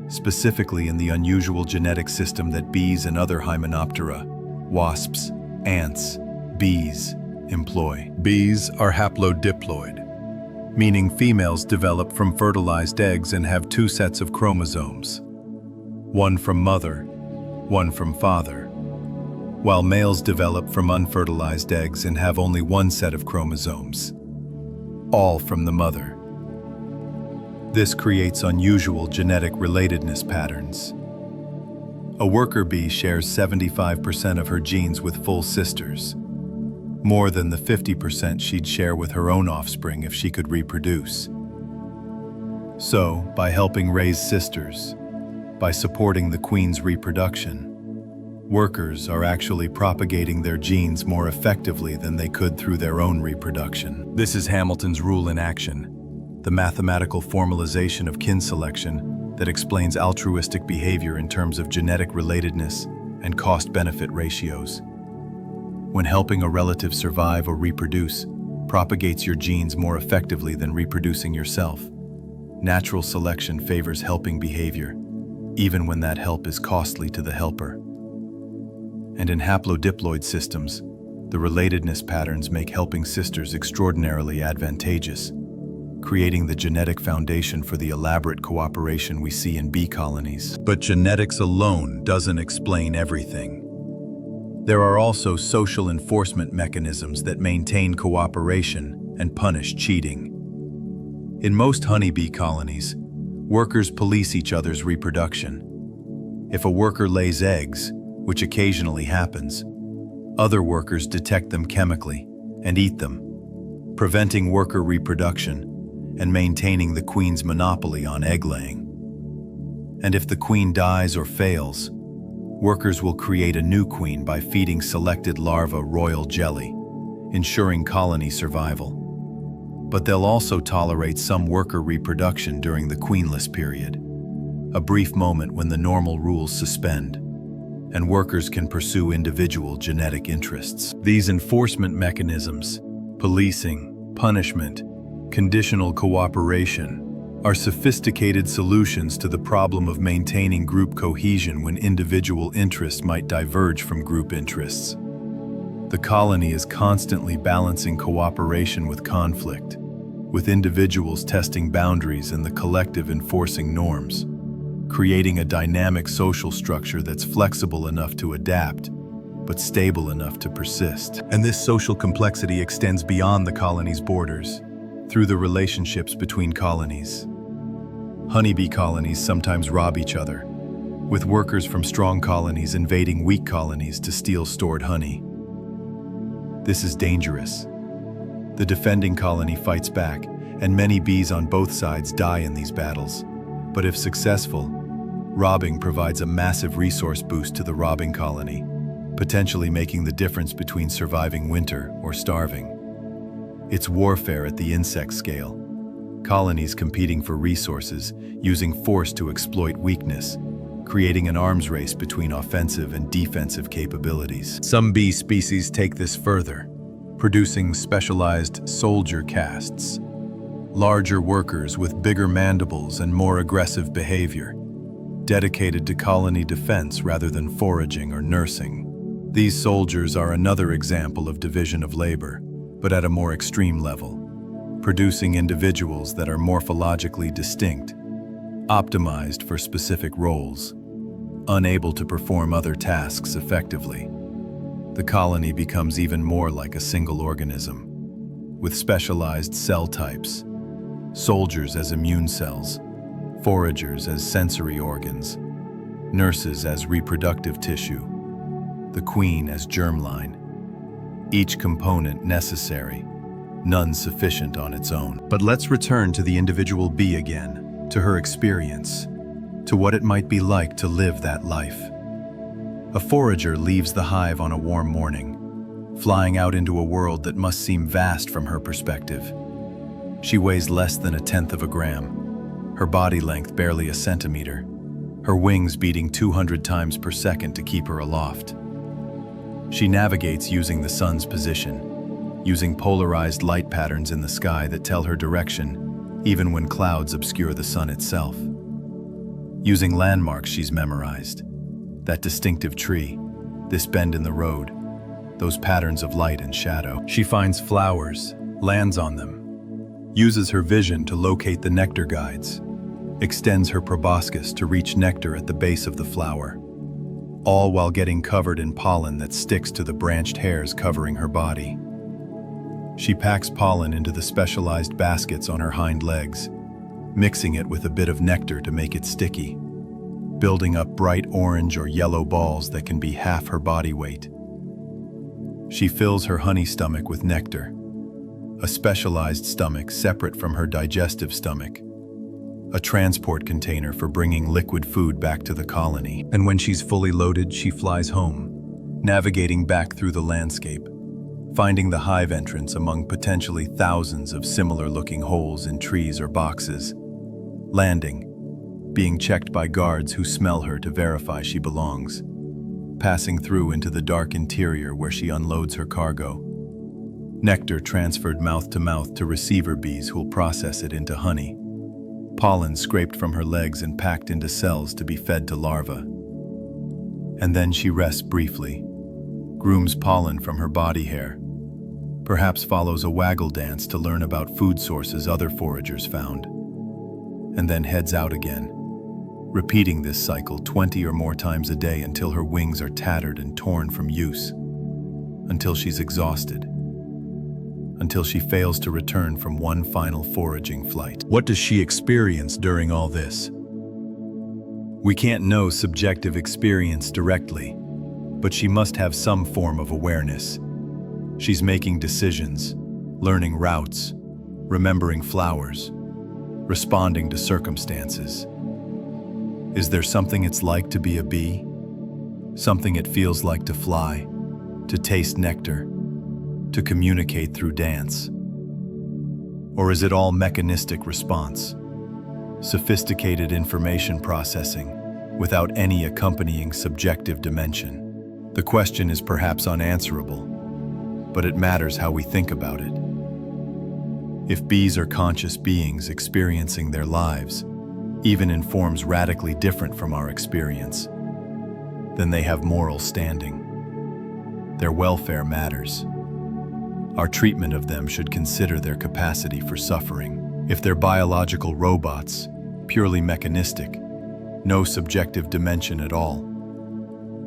specifically in the unusual genetic system that bees and other Hymenoptera, wasps, ants, bees, employ. Bees are haplodiploid, meaning females develop from fertilized eggs and have two sets of chromosomes, one from mother, one from father, while males develop from unfertilized eggs and have only one set of chromosomes, all from the mother. This creates unusual genetic relatedness patterns. A worker bee shares 75% of her genes with full sisters, more than the 50% she'd share with her own offspring if she could reproduce. So, by helping raise sisters, by supporting the queen's reproduction, Workers are actually propagating their genes more effectively than they could through their own reproduction. This is Hamilton's rule in action, the mathematical formalization of kin selection that explains altruistic behavior in terms of genetic relatedness and cost-benefit ratios. When helping a relative survive or reproduce, propagates your genes more effectively than reproducing yourself. Natural selection favors helping behavior, even when that help is costly to the helper. And in haplodiploid systems, the relatedness patterns make helping sisters extraordinarily advantageous, creating the genetic foundation for the elaborate cooperation we see in bee colonies. But genetics alone doesn't explain everything. There are also social enforcement mechanisms that maintain cooperation and punish cheating. In most honeybee colonies, workers police each other's reproduction. If a worker lays eggs, which occasionally happens, other workers detect them chemically and eat them, preventing worker reproduction and maintaining the queen's monopoly on egg-laying. And if the queen dies or fails, workers will create a new queen by feeding selected larvae royal jelly, ensuring colony survival. But they'll also tolerate some worker reproduction during the queenless period, a brief moment when the normal rules suspend, and workers can pursue individual genetic interests. These enforcement mechanisms, policing, punishment, conditional cooperation, are sophisticated solutions to the problem of maintaining group cohesion when individual interests might diverge from group interests. The colony is constantly balancing cooperation with conflict, with individuals testing boundaries and the collective enforcing norms, creating a dynamic social structure that's flexible enough to adapt, but stable enough to persist. And this social complexity extends beyond the colony's borders, through the relationships between colonies. Honeybee colonies sometimes rob each other, with workers from strong colonies invading weak colonies to steal stored honey. This is dangerous. The defending colony fights back, and many bees on both sides die in these battles. But if successful, robbing provides a massive resource boost to the robbing colony, potentially making the difference between surviving winter or starving. It's warfare at the insect scale. Colonies competing for resources, using force to exploit weakness, creating an arms race between offensive and defensive capabilities. Some bee species take this further, producing specialized soldier castes, larger workers with bigger mandibles and more aggressive behavior, dedicated to colony defense rather than foraging or nursing. These soldiers are another example of division of labor, but at a more extreme level, producing individuals that are morphologically distinct, optimized for specific roles, unable to perform other tasks effectively. The colony becomes even more like a single organism, with specialized cell types, soldiers as immune cells, foragers as sensory organs, nurses as reproductive tissue, the queen as germline, each component necessary, none sufficient on its own. But let's return to the individual bee again, to her experience, to what it might be like to live that life. A forager leaves the hive on a warm morning, flying out into a world that must seem vast from her perspective. She weighs less than 1/10 of a gram, her body length barely a centimeter, her wings beating 200 times per second to keep her aloft. She navigates using the sun's position, using polarized light patterns in the sky that tell her direction, even when clouds obscure the sun itself. Using landmarks she's memorized, that distinctive tree, this bend in the road, those patterns of light and shadow. She finds flowers, lands on them, uses her vision to locate the nectar guides, extends her proboscis to reach nectar at the base of the flower, all while getting covered in pollen that sticks to the branched hairs covering her body. She packs pollen into the specialized baskets on her hind legs, mixing it with a bit of nectar to make it sticky, building up bright orange or yellow balls that can be half her body weight. She fills her honey stomach with nectar, a specialized stomach separate from her digestive stomach, a transport container for bringing liquid food back to the colony. And when she's fully loaded, she flies home, navigating back through the landscape, finding the hive entrance among potentially thousands of similar-looking holes in trees or boxes, landing, being checked by guards who smell her to verify she belongs, passing through into the dark interior where she unloads her cargo. Nectar transferred mouth to mouth to receiver bees who'll process it into honey. Pollen scraped from her legs and packed into cells to be fed to larvae. And then she rests briefly, grooms pollen from her body hair, perhaps follows a waggle dance to learn about food sources other foragers found, and then heads out again, repeating this cycle 20 or more times a day until her wings are tattered and torn from use, until she's exhausted, until she fails to return from one final foraging flight. What does she experience during all this? We can't know subjective experience directly, but she must have some form of awareness. She's making decisions, learning routes, remembering flowers, responding to circumstances. Is there something it's like to be a bee? Something it feels like to fly, to taste nectar, to communicate through dance? Or is it all mechanistic response? Sophisticated information processing, without any accompanying subjective dimension? The question is perhaps unanswerable, but it matters how we think about it. If bees are conscious beings experiencing their lives, even in forms radically different from our experience, then they have moral standing. Their welfare matters. Our treatment of them should consider their capacity for suffering. If they're biological robots, purely mechanistic, no subjective dimension at all,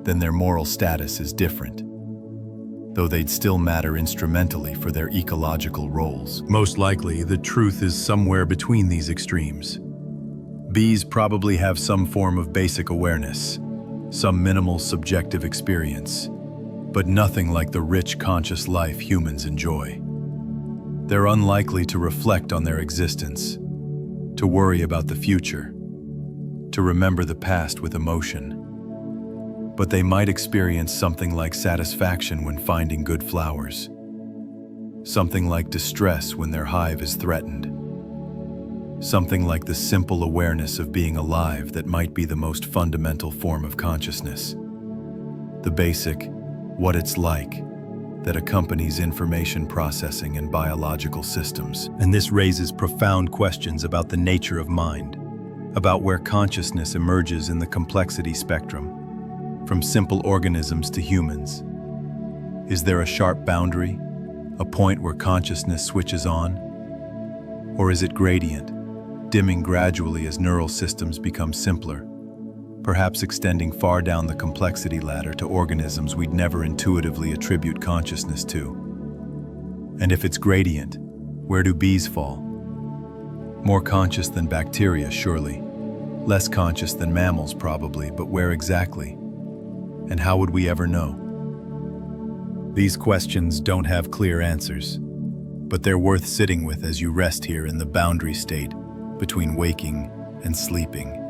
then their moral status is different, though they'd still matter instrumentally for their ecological roles. Most likely, the truth is somewhere between these extremes. Bees probably have some form of basic awareness, some minimal subjective experience, but nothing like the rich conscious life humans enjoy. They're unlikely to reflect on their existence, to worry about the future, to remember the past with emotion. But they might experience something like satisfaction when finding good flowers, something like distress when their hive is threatened, something like the simple awareness of being alive that might be the most fundamental form of consciousness. The basic, what it's like, that accompanies information processing in biological systems. And this raises profound questions about the nature of mind, about where consciousness emerges in the complexity spectrum, from simple organisms to humans. Is there a sharp boundary, a point where consciousness switches on? Or is it gradient, dimming gradually as neural systems become simpler, perhaps extending far down the complexity ladder to organisms we'd never intuitively attribute consciousness to? And if it's gradient, where do bees fall? More conscious than bacteria, surely. Less conscious than mammals, probably, but where exactly? And how would we ever know? These questions don't have clear answers, but they're worth sitting with as you rest here in the boundary state between waking and sleeping,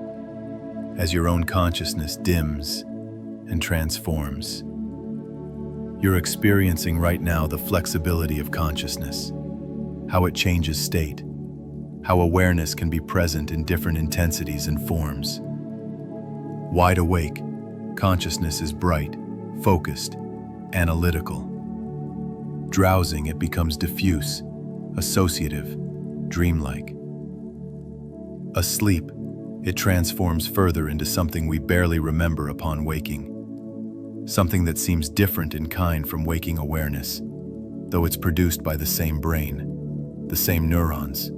as your own consciousness dims and transforms. You're experiencing right now the flexibility of consciousness, how it changes state, how awareness can be present in different intensities and forms. Wide awake, consciousness is bright, focused, analytical. Drowsing, it becomes diffuse, associative, dreamlike. Asleep, it transforms further into something we barely remember upon waking, something that seems different in kind from waking awareness, though it's produced by the same brain, the same neurons,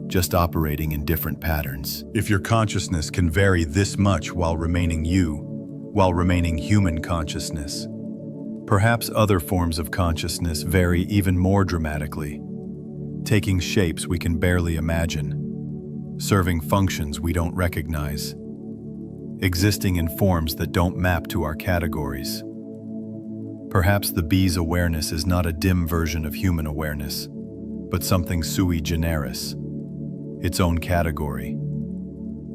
just operating in different patterns. If your consciousness can vary this much while remaining you, while remaining human consciousness, perhaps other forms of consciousness vary even more dramatically, taking shapes we can barely imagine, serving functions we don't recognize, existing in forms that don't map to our categories. Perhaps the bee's awareness is not a dim version of human awareness, but something sui generis, its own category,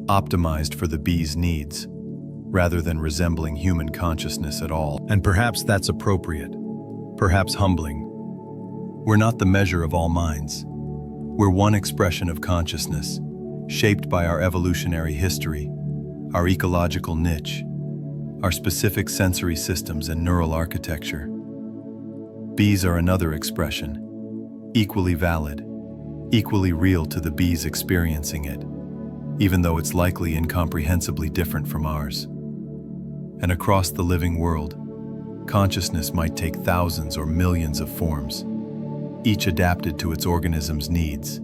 optimized for the bee's needs, rather than resembling human consciousness at all. And perhaps that's appropriate, perhaps humbling. We're not the measure of all minds. We're one expression of consciousness, shaped by our evolutionary history, our ecological niche, our specific sensory systems and neural architecture. Bees are another expression, equally valid, equally real to the bees experiencing it, even though it's likely incomprehensibly different from ours. And across the living world, consciousness might take thousands or millions of forms, each adapted to its organism's needs,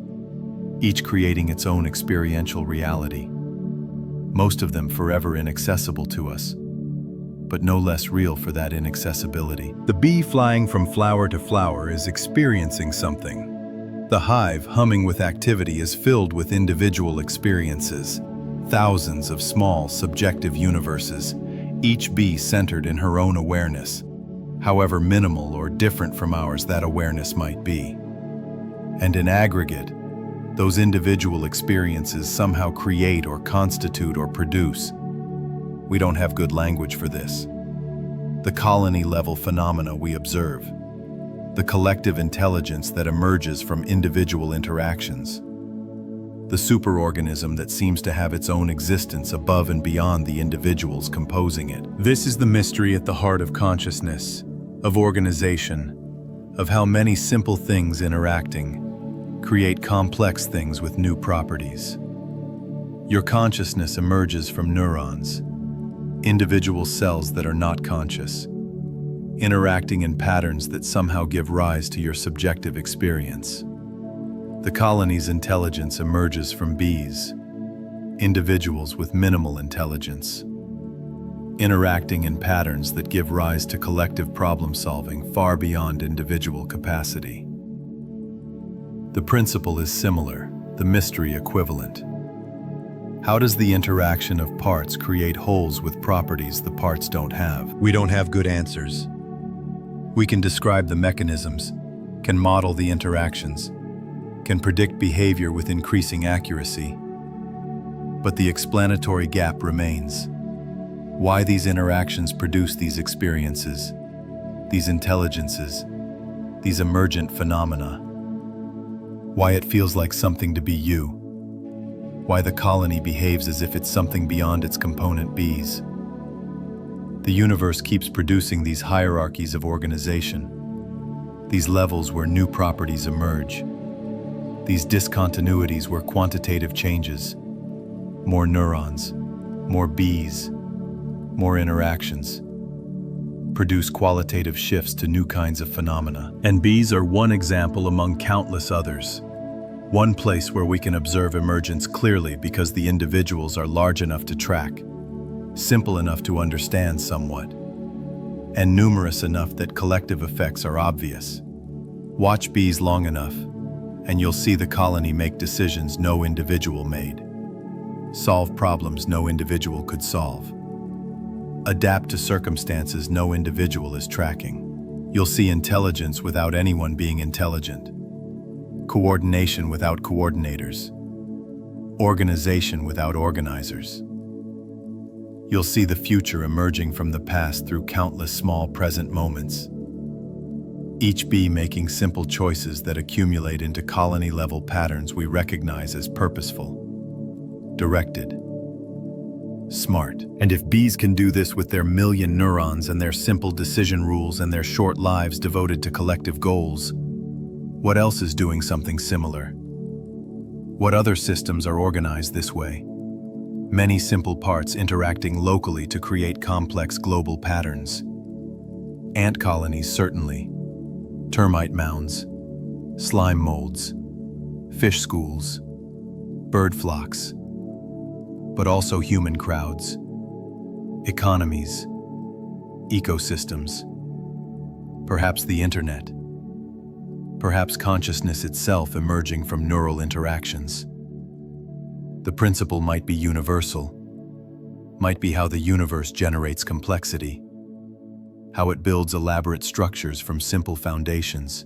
each creating its own experiential reality, most of them forever inaccessible to us, but no less real for that inaccessibility. The bee flying from flower to flower is experiencing something. The hive, humming with activity, is filled with individual experiences, thousands of small, subjective universes, each bee centered in her own awareness, however minimal or different from ours that awareness might be. And in aggregate, those individual experiences somehow create or constitute or produce. We don't have good language for this. The colony-level phenomena we observe, the collective intelligence that emerges from individual interactions, the superorganism that seems to have its own existence above and beyond the individuals composing it. This is the mystery at the heart of consciousness, of organization, of how many simple things interacting create complex things with new properties. Your consciousness emerges from neurons, individual cells that are not conscious, interacting in patterns that somehow give rise to your subjective experience. The colony's intelligence emerges from bees, individuals with minimal intelligence, interacting in patterns that give rise to collective problem-solving far beyond individual capacity. The principle is similar, the mystery equivalent. How does the interaction of parts create wholes with properties the parts don't have? We don't have good answers. We can describe the mechanisms, can model the interactions, can predict behavior with increasing accuracy. But the explanatory gap remains. Why these interactions produce these experiences, these intelligences, these emergent phenomena. Why it feels like something to be you. Why the colony behaves as if it's something beyond its component bees. The universe keeps producing these hierarchies of organization, these levels where new properties emerge, these discontinuities where quantitative changes, more neurons, more bees, more interactions, produce qualitative shifts to new kinds of phenomena. And bees are one example among countless others. One place where we can observe emergence clearly because the individuals are large enough to track, simple enough to understand somewhat, and numerous enough that collective effects are obvious. Watch bees long enough, and you'll see the colony make decisions no individual made, solve problems no individual could solve, adapt to circumstances no individual is tracking. You'll see intelligence without anyone being intelligent, coordination without coordinators, organization without organizers. You'll see the future emerging from the past through countless small present moments, each bee making simple choices that accumulate into colony-level patterns we recognize as purposeful, directed, smart. And if bees can do this with their million neurons and their simple decision rules and their short lives devoted to collective goals, what else is doing something similar? What other systems are organized this way? Many simple parts interacting locally to create complex global patterns. Ant colonies, certainly. Termite mounds, slime molds, fish schools, bird flocks, but also human crowds, economies, ecosystems, perhaps the internet, perhaps consciousness itself emerging from neural interactions. The principle might be universal, might be how the universe generates complexity, how it builds elaborate structures from simple foundations,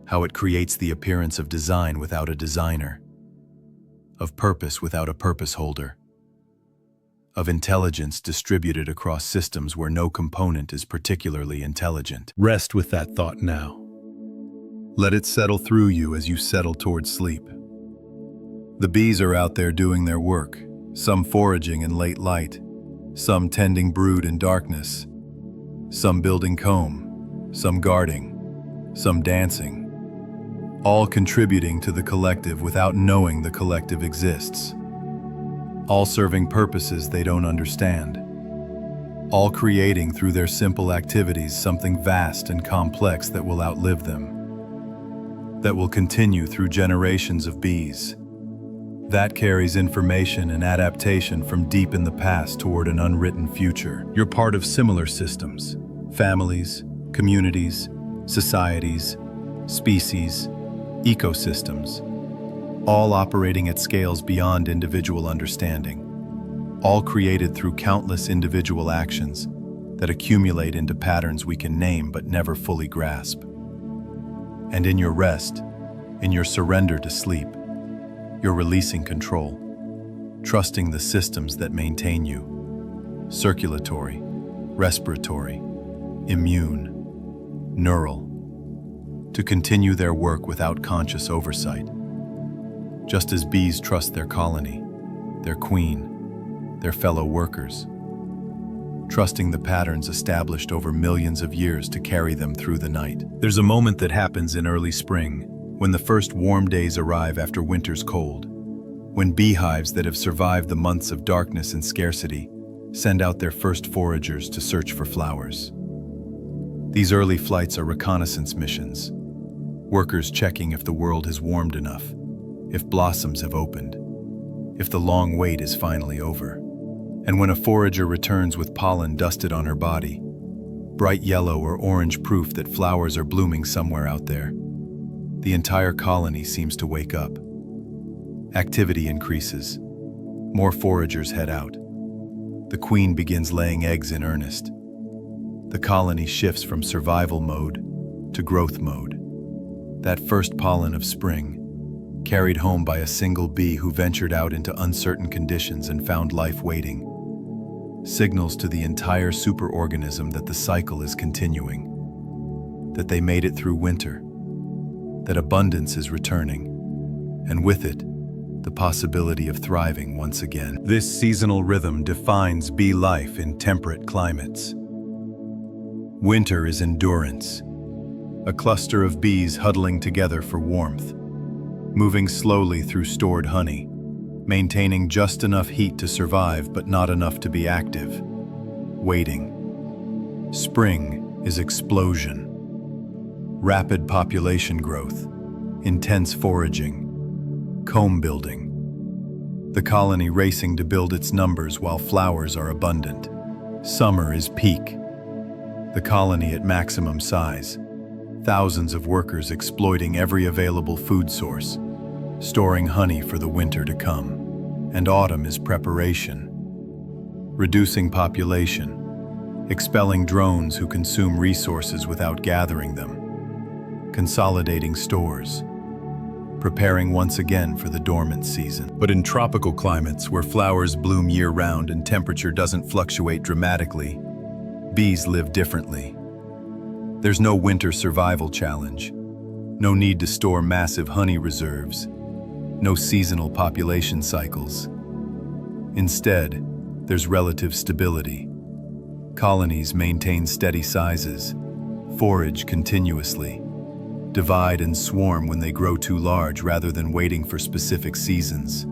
how it creates the appearance of design without a designer, of purpose without a purpose holder, of intelligence distributed across systems where no component is particularly intelligent. Rest with that thought now. Let it settle through you as you settle towards sleep. The bees are out there doing their work, some foraging in late light, some tending brood in darkness, some building comb, some guarding, some dancing, all contributing to the collective without knowing the collective exists, all serving purposes they don't understand, all creating through their simple activities something vast and complex that will outlive them, that will continue through generations of bees, that carries information and adaptation from deep in the past toward an unwritten future. You're part of similar systems, families, communities, societies, species, ecosystems, all operating at scales beyond individual understanding, all created through countless individual actions that accumulate into patterns we can name but never fully grasp. And in your rest, in your surrender to sleep, you're releasing control, trusting the systems that maintain you, circulatory, respiratory, immune, neural, to continue their work without conscious oversight. Just as bees trust their colony, their queen, their fellow workers, trusting the patterns established over millions of years to carry them through the night. There's a moment that happens in early spring, when the first warm days arrive after winter's cold, when beehives that have survived the months of darkness and scarcity send out their first foragers to search for flowers. These early flights are reconnaissance missions, workers checking if the world has warmed enough, if blossoms have opened, if the long wait is finally over. And when a forager returns with pollen dusted on her body, bright yellow or orange proof that flowers are blooming somewhere out there, the entire colony seems to wake up. Activity increases. More foragers head out. The queen begins laying eggs in earnest. The colony shifts from survival mode to growth mode. That first pollen of spring, carried home by a single bee who ventured out into uncertain conditions and found life waiting, signals to the entire superorganism that the cycle is continuing, that they made it through winter, that abundance is returning, and with it, the possibility of thriving once again. This seasonal rhythm defines bee life in temperate climates. Winter is endurance, a cluster of bees huddling together for warmth, moving slowly through stored honey, maintaining just enough heat to survive but not enough to be active, waiting. Spring is explosion. Rapid population growth, intense foraging, comb building. The colony racing to build its numbers while flowers are abundant. Summer is peak. The colony at maximum size. Thousands of workers exploiting every available food source, storing honey for the winter to come. And autumn is preparation. Reducing population, expelling drones who consume resources without gathering them. Consolidating stores, preparing once again for the dormant season. But in tropical climates where flowers bloom year-round and temperature doesn't fluctuate dramatically, bees live differently. There's no winter survival challenge, no need to store massive honey reserves, no seasonal population cycles. Instead, there's relative stability. Colonies maintain steady sizes, forage continuously, divide and swarm when they grow too large rather than waiting for specific seasons.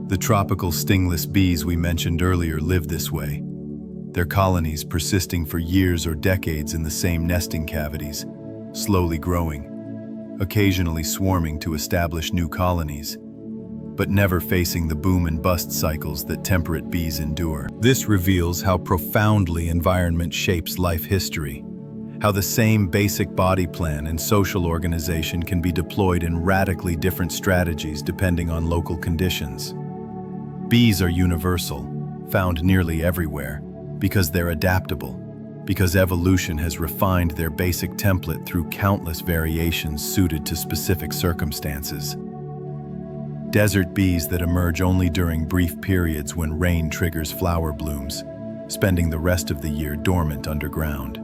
The tropical stingless bees we mentioned earlier live this way, their colonies persisting for years or decades in the same nesting cavities, slowly growing, occasionally swarming to establish new colonies, but never facing the boom and bust cycles that temperate bees endure. This reveals how profoundly environment shapes life history, how the same basic body plan and social organization can be deployed in radically different strategies depending on local conditions. Bees are universal, found nearly everywhere, because they're adaptable, because evolution has refined their basic template through countless variations suited to specific circumstances. Desert bees that emerge only during brief periods when rain triggers flower blooms, spending the rest of the year dormant underground.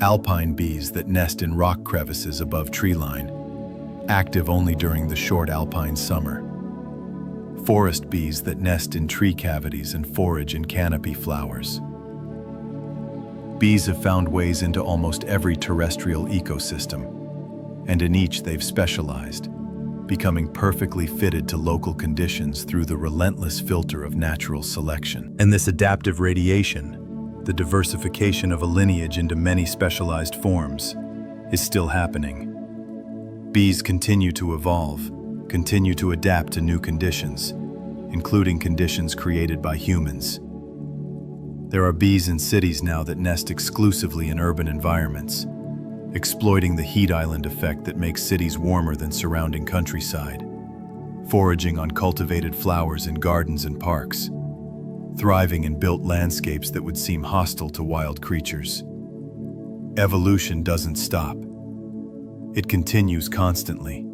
Alpine bees that nest in rock crevices above treeline, active only during the short alpine summer. Forest bees that nest in tree cavities and forage in canopy flowers. Bees have found ways into almost every terrestrial ecosystem, and in each they've specialized, becoming perfectly fitted to local conditions through the relentless filter of natural selection. And this adaptive radiation, the diversification of a lineage into many specialized forms, is still happening. Bees continue to evolve, continue to adapt to new conditions, including conditions created by humans. There are bees in cities now that nest exclusively in urban environments, exploiting the heat island effect that makes cities warmer than surrounding countryside, foraging on cultivated flowers in gardens and parks, thriving in built landscapes that would seem hostile to wild creatures. Evolution doesn't stop. It continues constantly,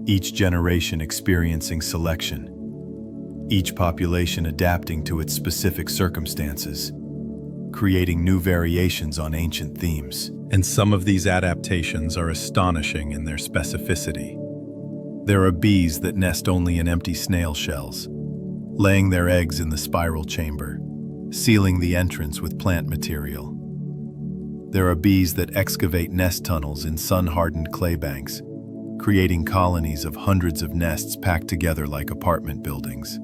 each generation experiencing selection, each population adapting to its specific circumstances, creating new variations on ancient themes. And some of these adaptations are astonishing in their specificity. There are bees that nest only in empty snail shells, laying their eggs in the spiral chamber, sealing the entrance with plant material. There are bees that excavate nest tunnels in sun-hardened clay banks, creating colonies of hundreds of nests packed together like apartment buildings.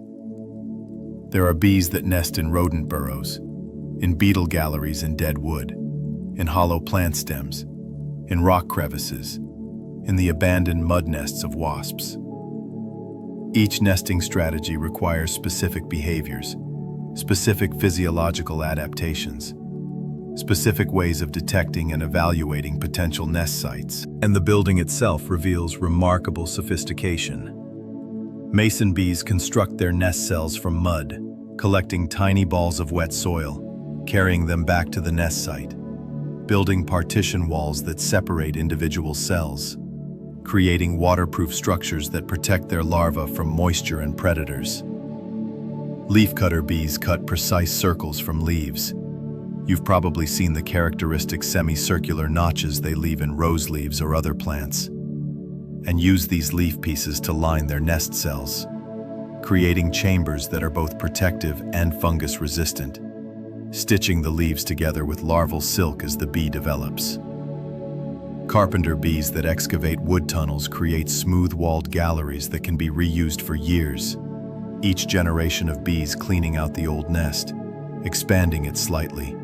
There are bees that nest in rodent burrows, in beetle galleries in dead wood, in hollow plant stems, in rock crevices, in the abandoned mud nests of wasps. Each nesting strategy requires specific behaviors, specific physiological adaptations, specific ways of detecting and evaluating potential nest sites. And the building itself reveals remarkable sophistication. Mason bees construct their nest cells from mud, collecting tiny balls of wet soil, carrying them back to the nest site, building partition walls that separate individual cells, creating waterproof structures that protect their larvae from moisture and predators. Leafcutter bees cut precise circles from leaves. You've probably seen the characteristic semicircular notches they leave in rose leaves or other plants, and use these leaf pieces to line their nest cells, creating chambers that are both protective and fungus resistant, stitching the leaves together with larval silk as the bee develops. Carpenter bees that excavate wood tunnels create smooth-walled galleries that can be reused for years, each generation of bees cleaning out the old nest, expanding it slightly,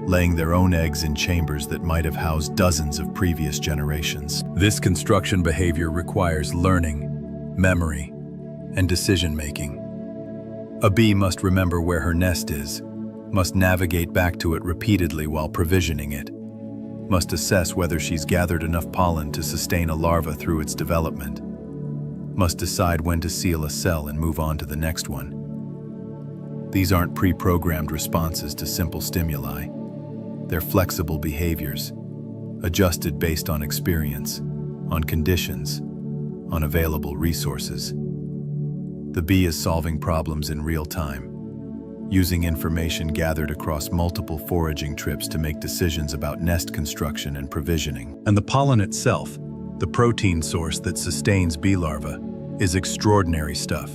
laying their own eggs in chambers that might have housed dozens of previous generations. This construction behavior requires learning, memory, and decision-making. A bee must remember where her nest is, must navigate back to it repeatedly while provisioning it, must assess whether she's gathered enough pollen to sustain a larva through its development, must decide when to seal a cell and move on to the next one. These aren't pre-programmed responses to simple stimuli. They're flexible behaviors, adjusted based on experience, on conditions, on available resources. The bee is solving problems in real time, using information gathered across multiple foraging trips to make decisions about nest construction and provisioning. And the pollen itself, the protein source that sustains bee larvae, is extraordinary stuff.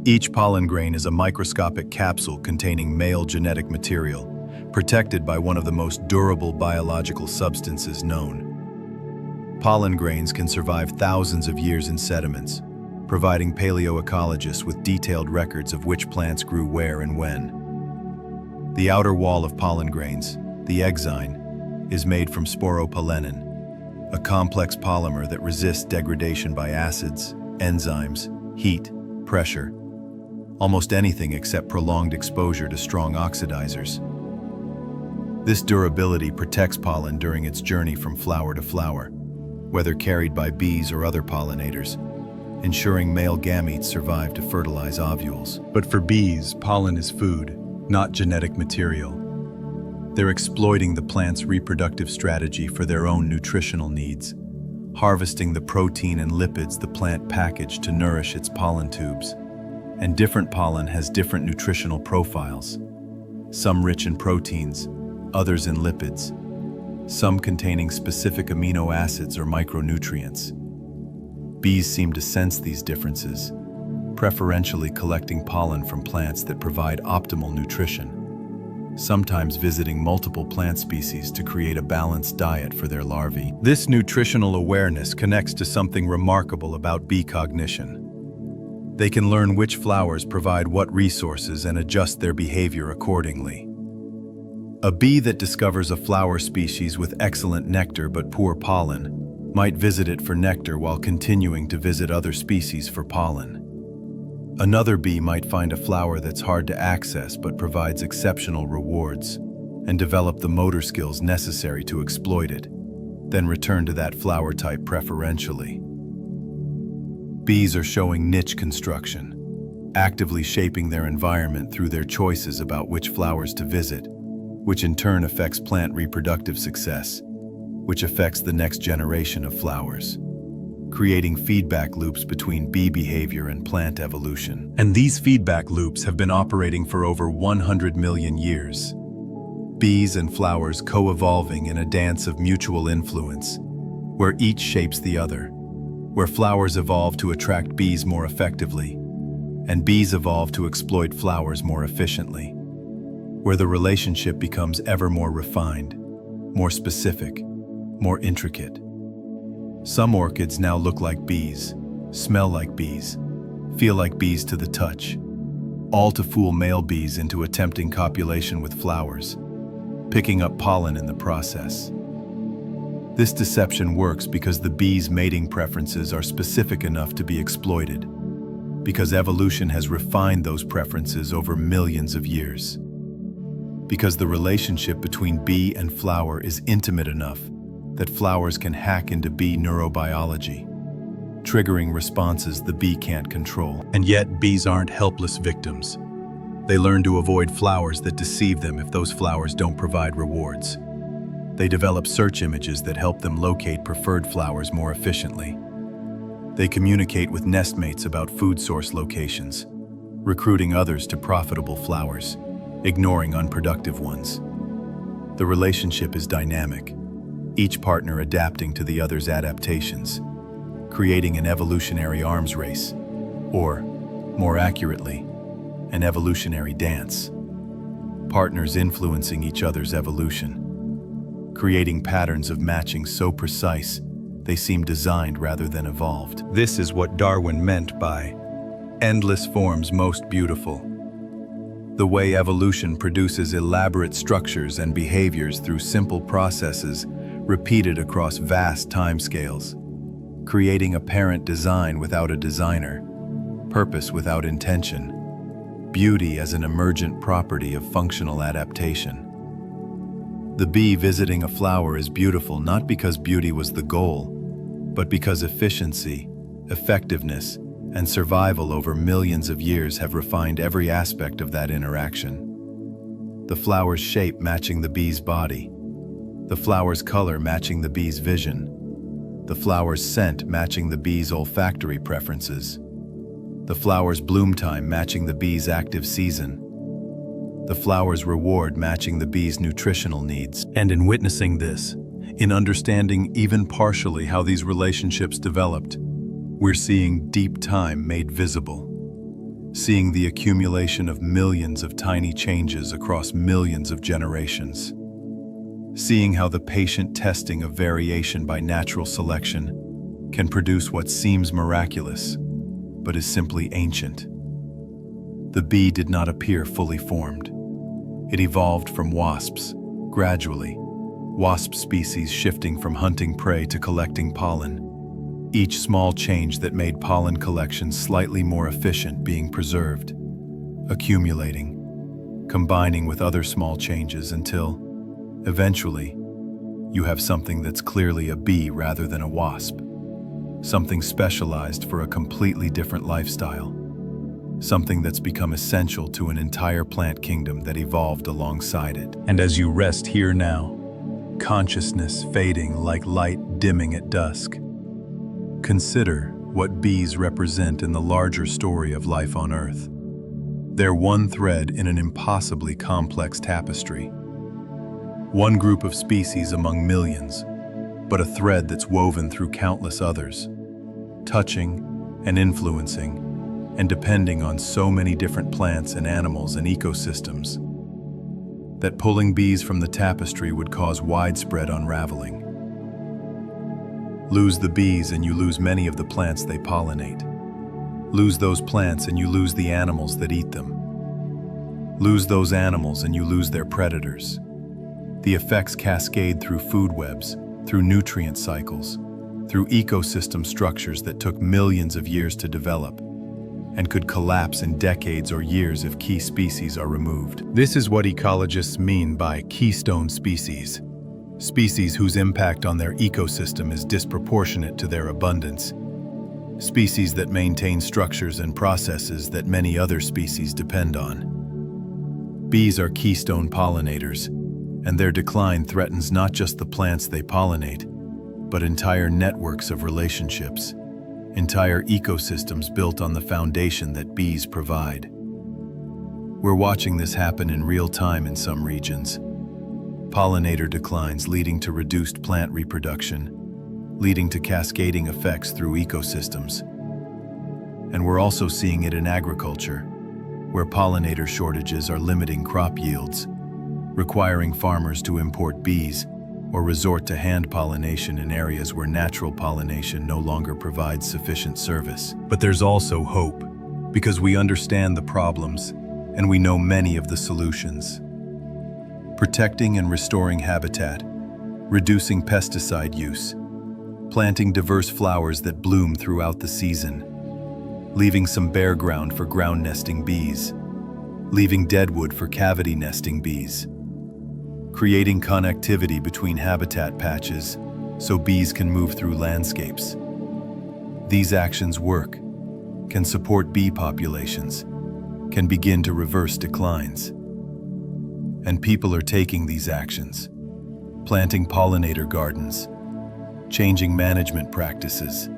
Each pollen grain is a microscopic capsule containing male genetic material, protected by one of the most durable biological substances known. Pollen grains can survive thousands of years in sediments, providing paleoecologists with detailed records of which plants grew where and when. The outer wall of pollen grains, the exine, is made from sporopollenin, a complex polymer that resists degradation by acids, enzymes, heat, pressure, almost anything except prolonged exposure to strong oxidizers. This durability protects pollen during its journey from flower to flower, whether carried by bees or other pollinators, ensuring male gametes survive to fertilize ovules. But for bees, pollen is food, not genetic material. They're exploiting the plant's reproductive strategy for their own nutritional needs, harvesting the protein and lipids the plant packaged to nourish its pollen tubes. And different pollen has different nutritional profiles, some rich in proteins, others in lipids, some containing specific amino acids or micronutrients. Bees seem to sense these differences, preferentially collecting pollen from plants that provide optimal nutrition, sometimes visiting multiple plant species to create a balanced diet for their larvae. This nutritional awareness connects to something remarkable about bee cognition. They can learn which flowers provide what resources and adjust their behavior accordingly. A bee that discovers a flower species with excellent nectar but poor pollen might visit it for nectar while continuing to visit other species for pollen. Another bee might find a flower that's hard to access but provides exceptional rewards and develop the motor skills necessary to exploit it, then return to that flower type preferentially. Bees are showing niche construction, actively shaping their environment through their choices about which flowers to visit, which in turn affects plant reproductive success, which affects the next generation of flowers, creating feedback loops between bee behavior and plant evolution. And these feedback loops have been operating for over 100 million years. Bees and flowers co-evolving in a dance of mutual influence, where each shapes the other, where flowers evolve to attract bees more effectively, and bees evolve to exploit flowers more efficiently, where the relationship becomes ever more refined, more specific, more intricate. Some orchids now look like bees, smell like bees, feel like bees to the touch, all to fool male bees into attempting copulation with flowers, picking up pollen in the process. This deception works because the bee's mating preferences are specific enough to be exploited, because evolution has refined those preferences over millions of years, because the relationship between bee and flower is intimate enough that flowers can hack into bee neurobiology, triggering responses the bee can't control. And yet, bees aren't helpless victims. They learn to avoid flowers that deceive them if those flowers don't provide rewards. They develop search images that help them locate preferred flowers more efficiently. They communicate with nestmates about food source locations, recruiting others to profitable flowers, ignoring unproductive ones. The relationship is dynamic, each partner adapting to the other's adaptations, creating an evolutionary arms race, or, more accurately, an evolutionary dance. Partners influencing each other's evolution, creating patterns of matching so precise they seem designed rather than evolved. This is what Darwin meant by endless forms most beautiful. The way evolution produces elaborate structures and behaviors through simple processes repeated across vast timescales, creating apparent design without a designer, purpose without intention, beauty as an emergent property of functional adaptation. The bee visiting a flower is beautiful not because beauty was the goal, but because efficiency, effectiveness, and survival over millions of years have refined every aspect of that interaction. The flower's shape matching the bee's body, the flower's color matching the bee's vision, the flower's scent matching the bee's olfactory preferences, the flower's bloom time matching the bee's active season, the flower's reward matching the bee's nutritional needs. And in witnessing this, in understanding even partially how these relationships developed, we're seeing deep time made visible, seeing the accumulation of millions of tiny changes across millions of generations, seeing how the patient testing of variation by natural selection can produce what seems miraculous, but is simply ancient. The bee did not appear fully formed. It evolved from wasps, gradually, wasp species shifting from hunting prey to collecting pollen, each small change that made pollen collection slightly more efficient being preserved, accumulating, combining with other small changes until, eventually, you have something that's clearly a bee rather than a wasp, something specialized for a completely different lifestyle, something that's become essential to an entire plant kingdom that evolved alongside it. And as you rest here now, consciousness fading like light dimming at dusk, Consider what bees represent in the larger story of life on Earth. They're one thread in an impossibly complex tapestry. One group of species among millions, but a thread that's woven through countless others, touching and influencing and depending on so many different plants and animals and ecosystems that pulling bees from the tapestry would cause widespread unraveling. Lose the bees and you lose many of the plants they pollinate. Lose those plants and you lose the animals that eat them. Lose those animals and you lose their predators. The effects cascade through food webs, through nutrient cycles, through ecosystem structures that took millions of years to develop and could collapse in decades or years if key species are removed. This is what ecologists mean by keystone species. Species whose impact on their ecosystem is disproportionate to their abundance. Species that maintain structures and processes that many other species depend on. Bees are keystone pollinators, and their decline threatens not just the plants they pollinate, but entire networks of relationships, entire ecosystems built on the foundation that bees provide. We're watching this happen in real time in some regions. Pollinator declines leading to reduced plant reproduction, leading to cascading effects through ecosystems. And we're also seeing it in agriculture, where pollinator shortages are limiting crop yields, requiring farmers to import bees or resort to hand pollination in areas where natural pollination no longer provides sufficient service. But there's also hope, because we understand the problems and we know many of the solutions. Protecting and restoring habitat, reducing pesticide use, planting diverse flowers that bloom throughout the season, leaving some bare ground for ground nesting bees, leaving deadwood for cavity nesting bees, creating connectivity between habitat patches so bees can move through landscapes. These actions work, can support bee populations, can begin to reverse declines. And people are taking these actions, planting pollinator gardens, changing management practices,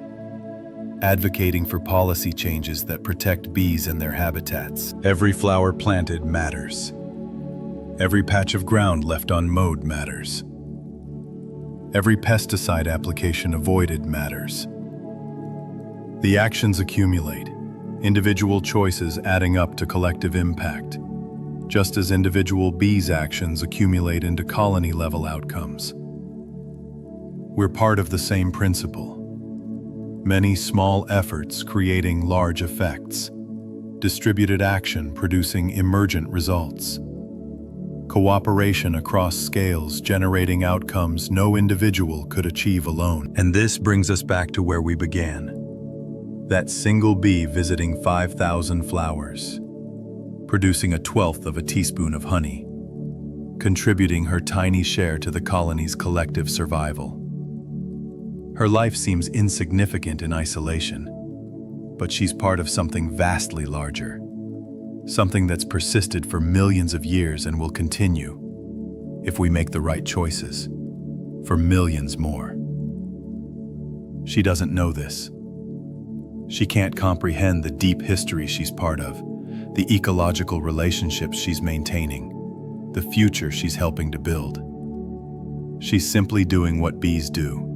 advocating for policy changes that protect bees and their habitats. Every flower planted matters. Every patch of ground left unmowed matters. Every pesticide application avoided matters. The actions accumulate, individual choices adding up to collective impact, just as individual bees' actions accumulate into colony-level outcomes. We're part of the same principle. Many small efforts creating large effects. Distributed action producing emergent results. Cooperation across scales generating outcomes no individual could achieve alone. And this brings us back to where we began. That single bee visiting 5,000 flowers, producing 1/12 of a teaspoon of honey, contributing her tiny share to the colony's collective survival. Her life seems insignificant in isolation, but she's part of something vastly larger. Something that's persisted for millions of years and will continue, if we make the right choices, for millions more. She doesn't know this. She can't comprehend the deep history she's part of, the ecological relationships she's maintaining, the future she's helping to build. She's simply doing what bees do,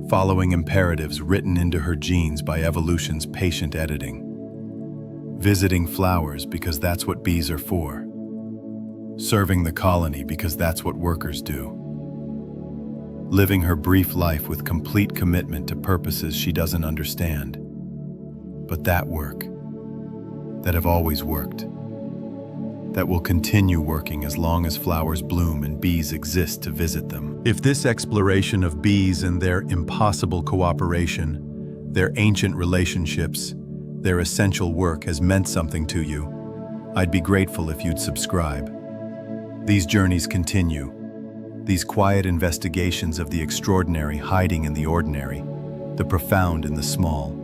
following imperatives written into her genes by evolution's patient editing. Visiting flowers because that's what bees are for. Serving the colony because that's what workers do. Living her brief life with complete commitment to purposes she doesn't understand. But that work, that have always worked, that will continue working as long as flowers bloom and bees exist to visit them. If this exploration of bees and their impossible cooperation, their ancient relationships, their essential work has meant something to you, I'd be grateful if you'd subscribe. These journeys continue, these quiet investigations of the extraordinary hiding in the ordinary, the profound in the small,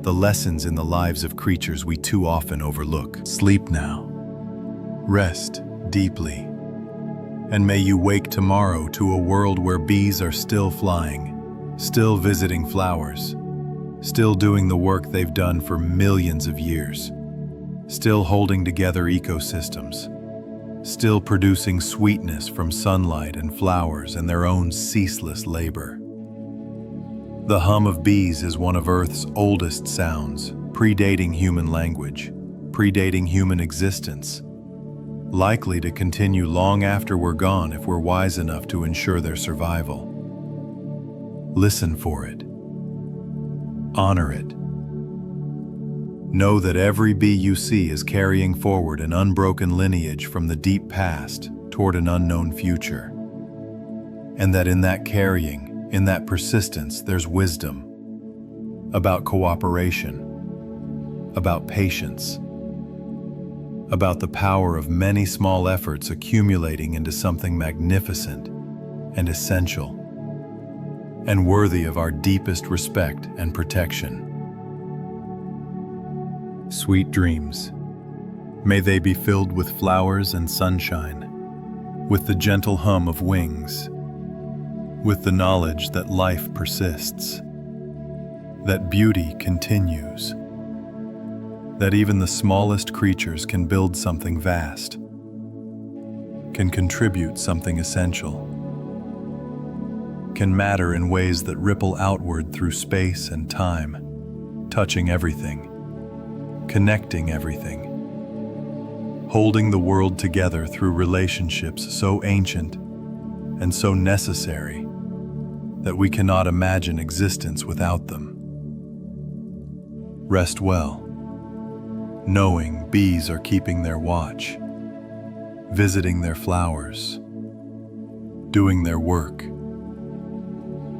the lessons in the lives of creatures we too often overlook. Sleep now. Rest deeply. And may you wake tomorrow to a world where bees are still flying, still visiting flowers, still doing the work they've done for millions of years, still holding together ecosystems, still producing sweetness from sunlight and flowers and their own ceaseless labor. The hum of bees is one of Earth's oldest sounds, predating human language, predating human existence, likely to continue long after we're gone if we're wise enough to ensure their survival. Listen for it. Honor it. Know that every bee you see is carrying forward an unbroken lineage from the deep past toward an unknown future. And that in that carrying, in that persistence, there's wisdom about cooperation, about patience, about the power of many small efforts accumulating into something magnificent and essential, and worthy of our deepest respect and protection. Sweet dreams. May they be filled with flowers and sunshine, with the gentle hum of wings, with the knowledge that life persists, that beauty continues, that even the smallest creatures can build something vast, can contribute something essential, can matter in ways that ripple outward through space and time, touching everything, connecting everything, holding the world together through relationships so ancient and so necessary that we cannot imagine existence without them. Rest well, knowing bees are keeping their watch, visiting their flowers, doing their work,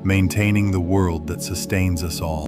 maintaining the world that sustains us all.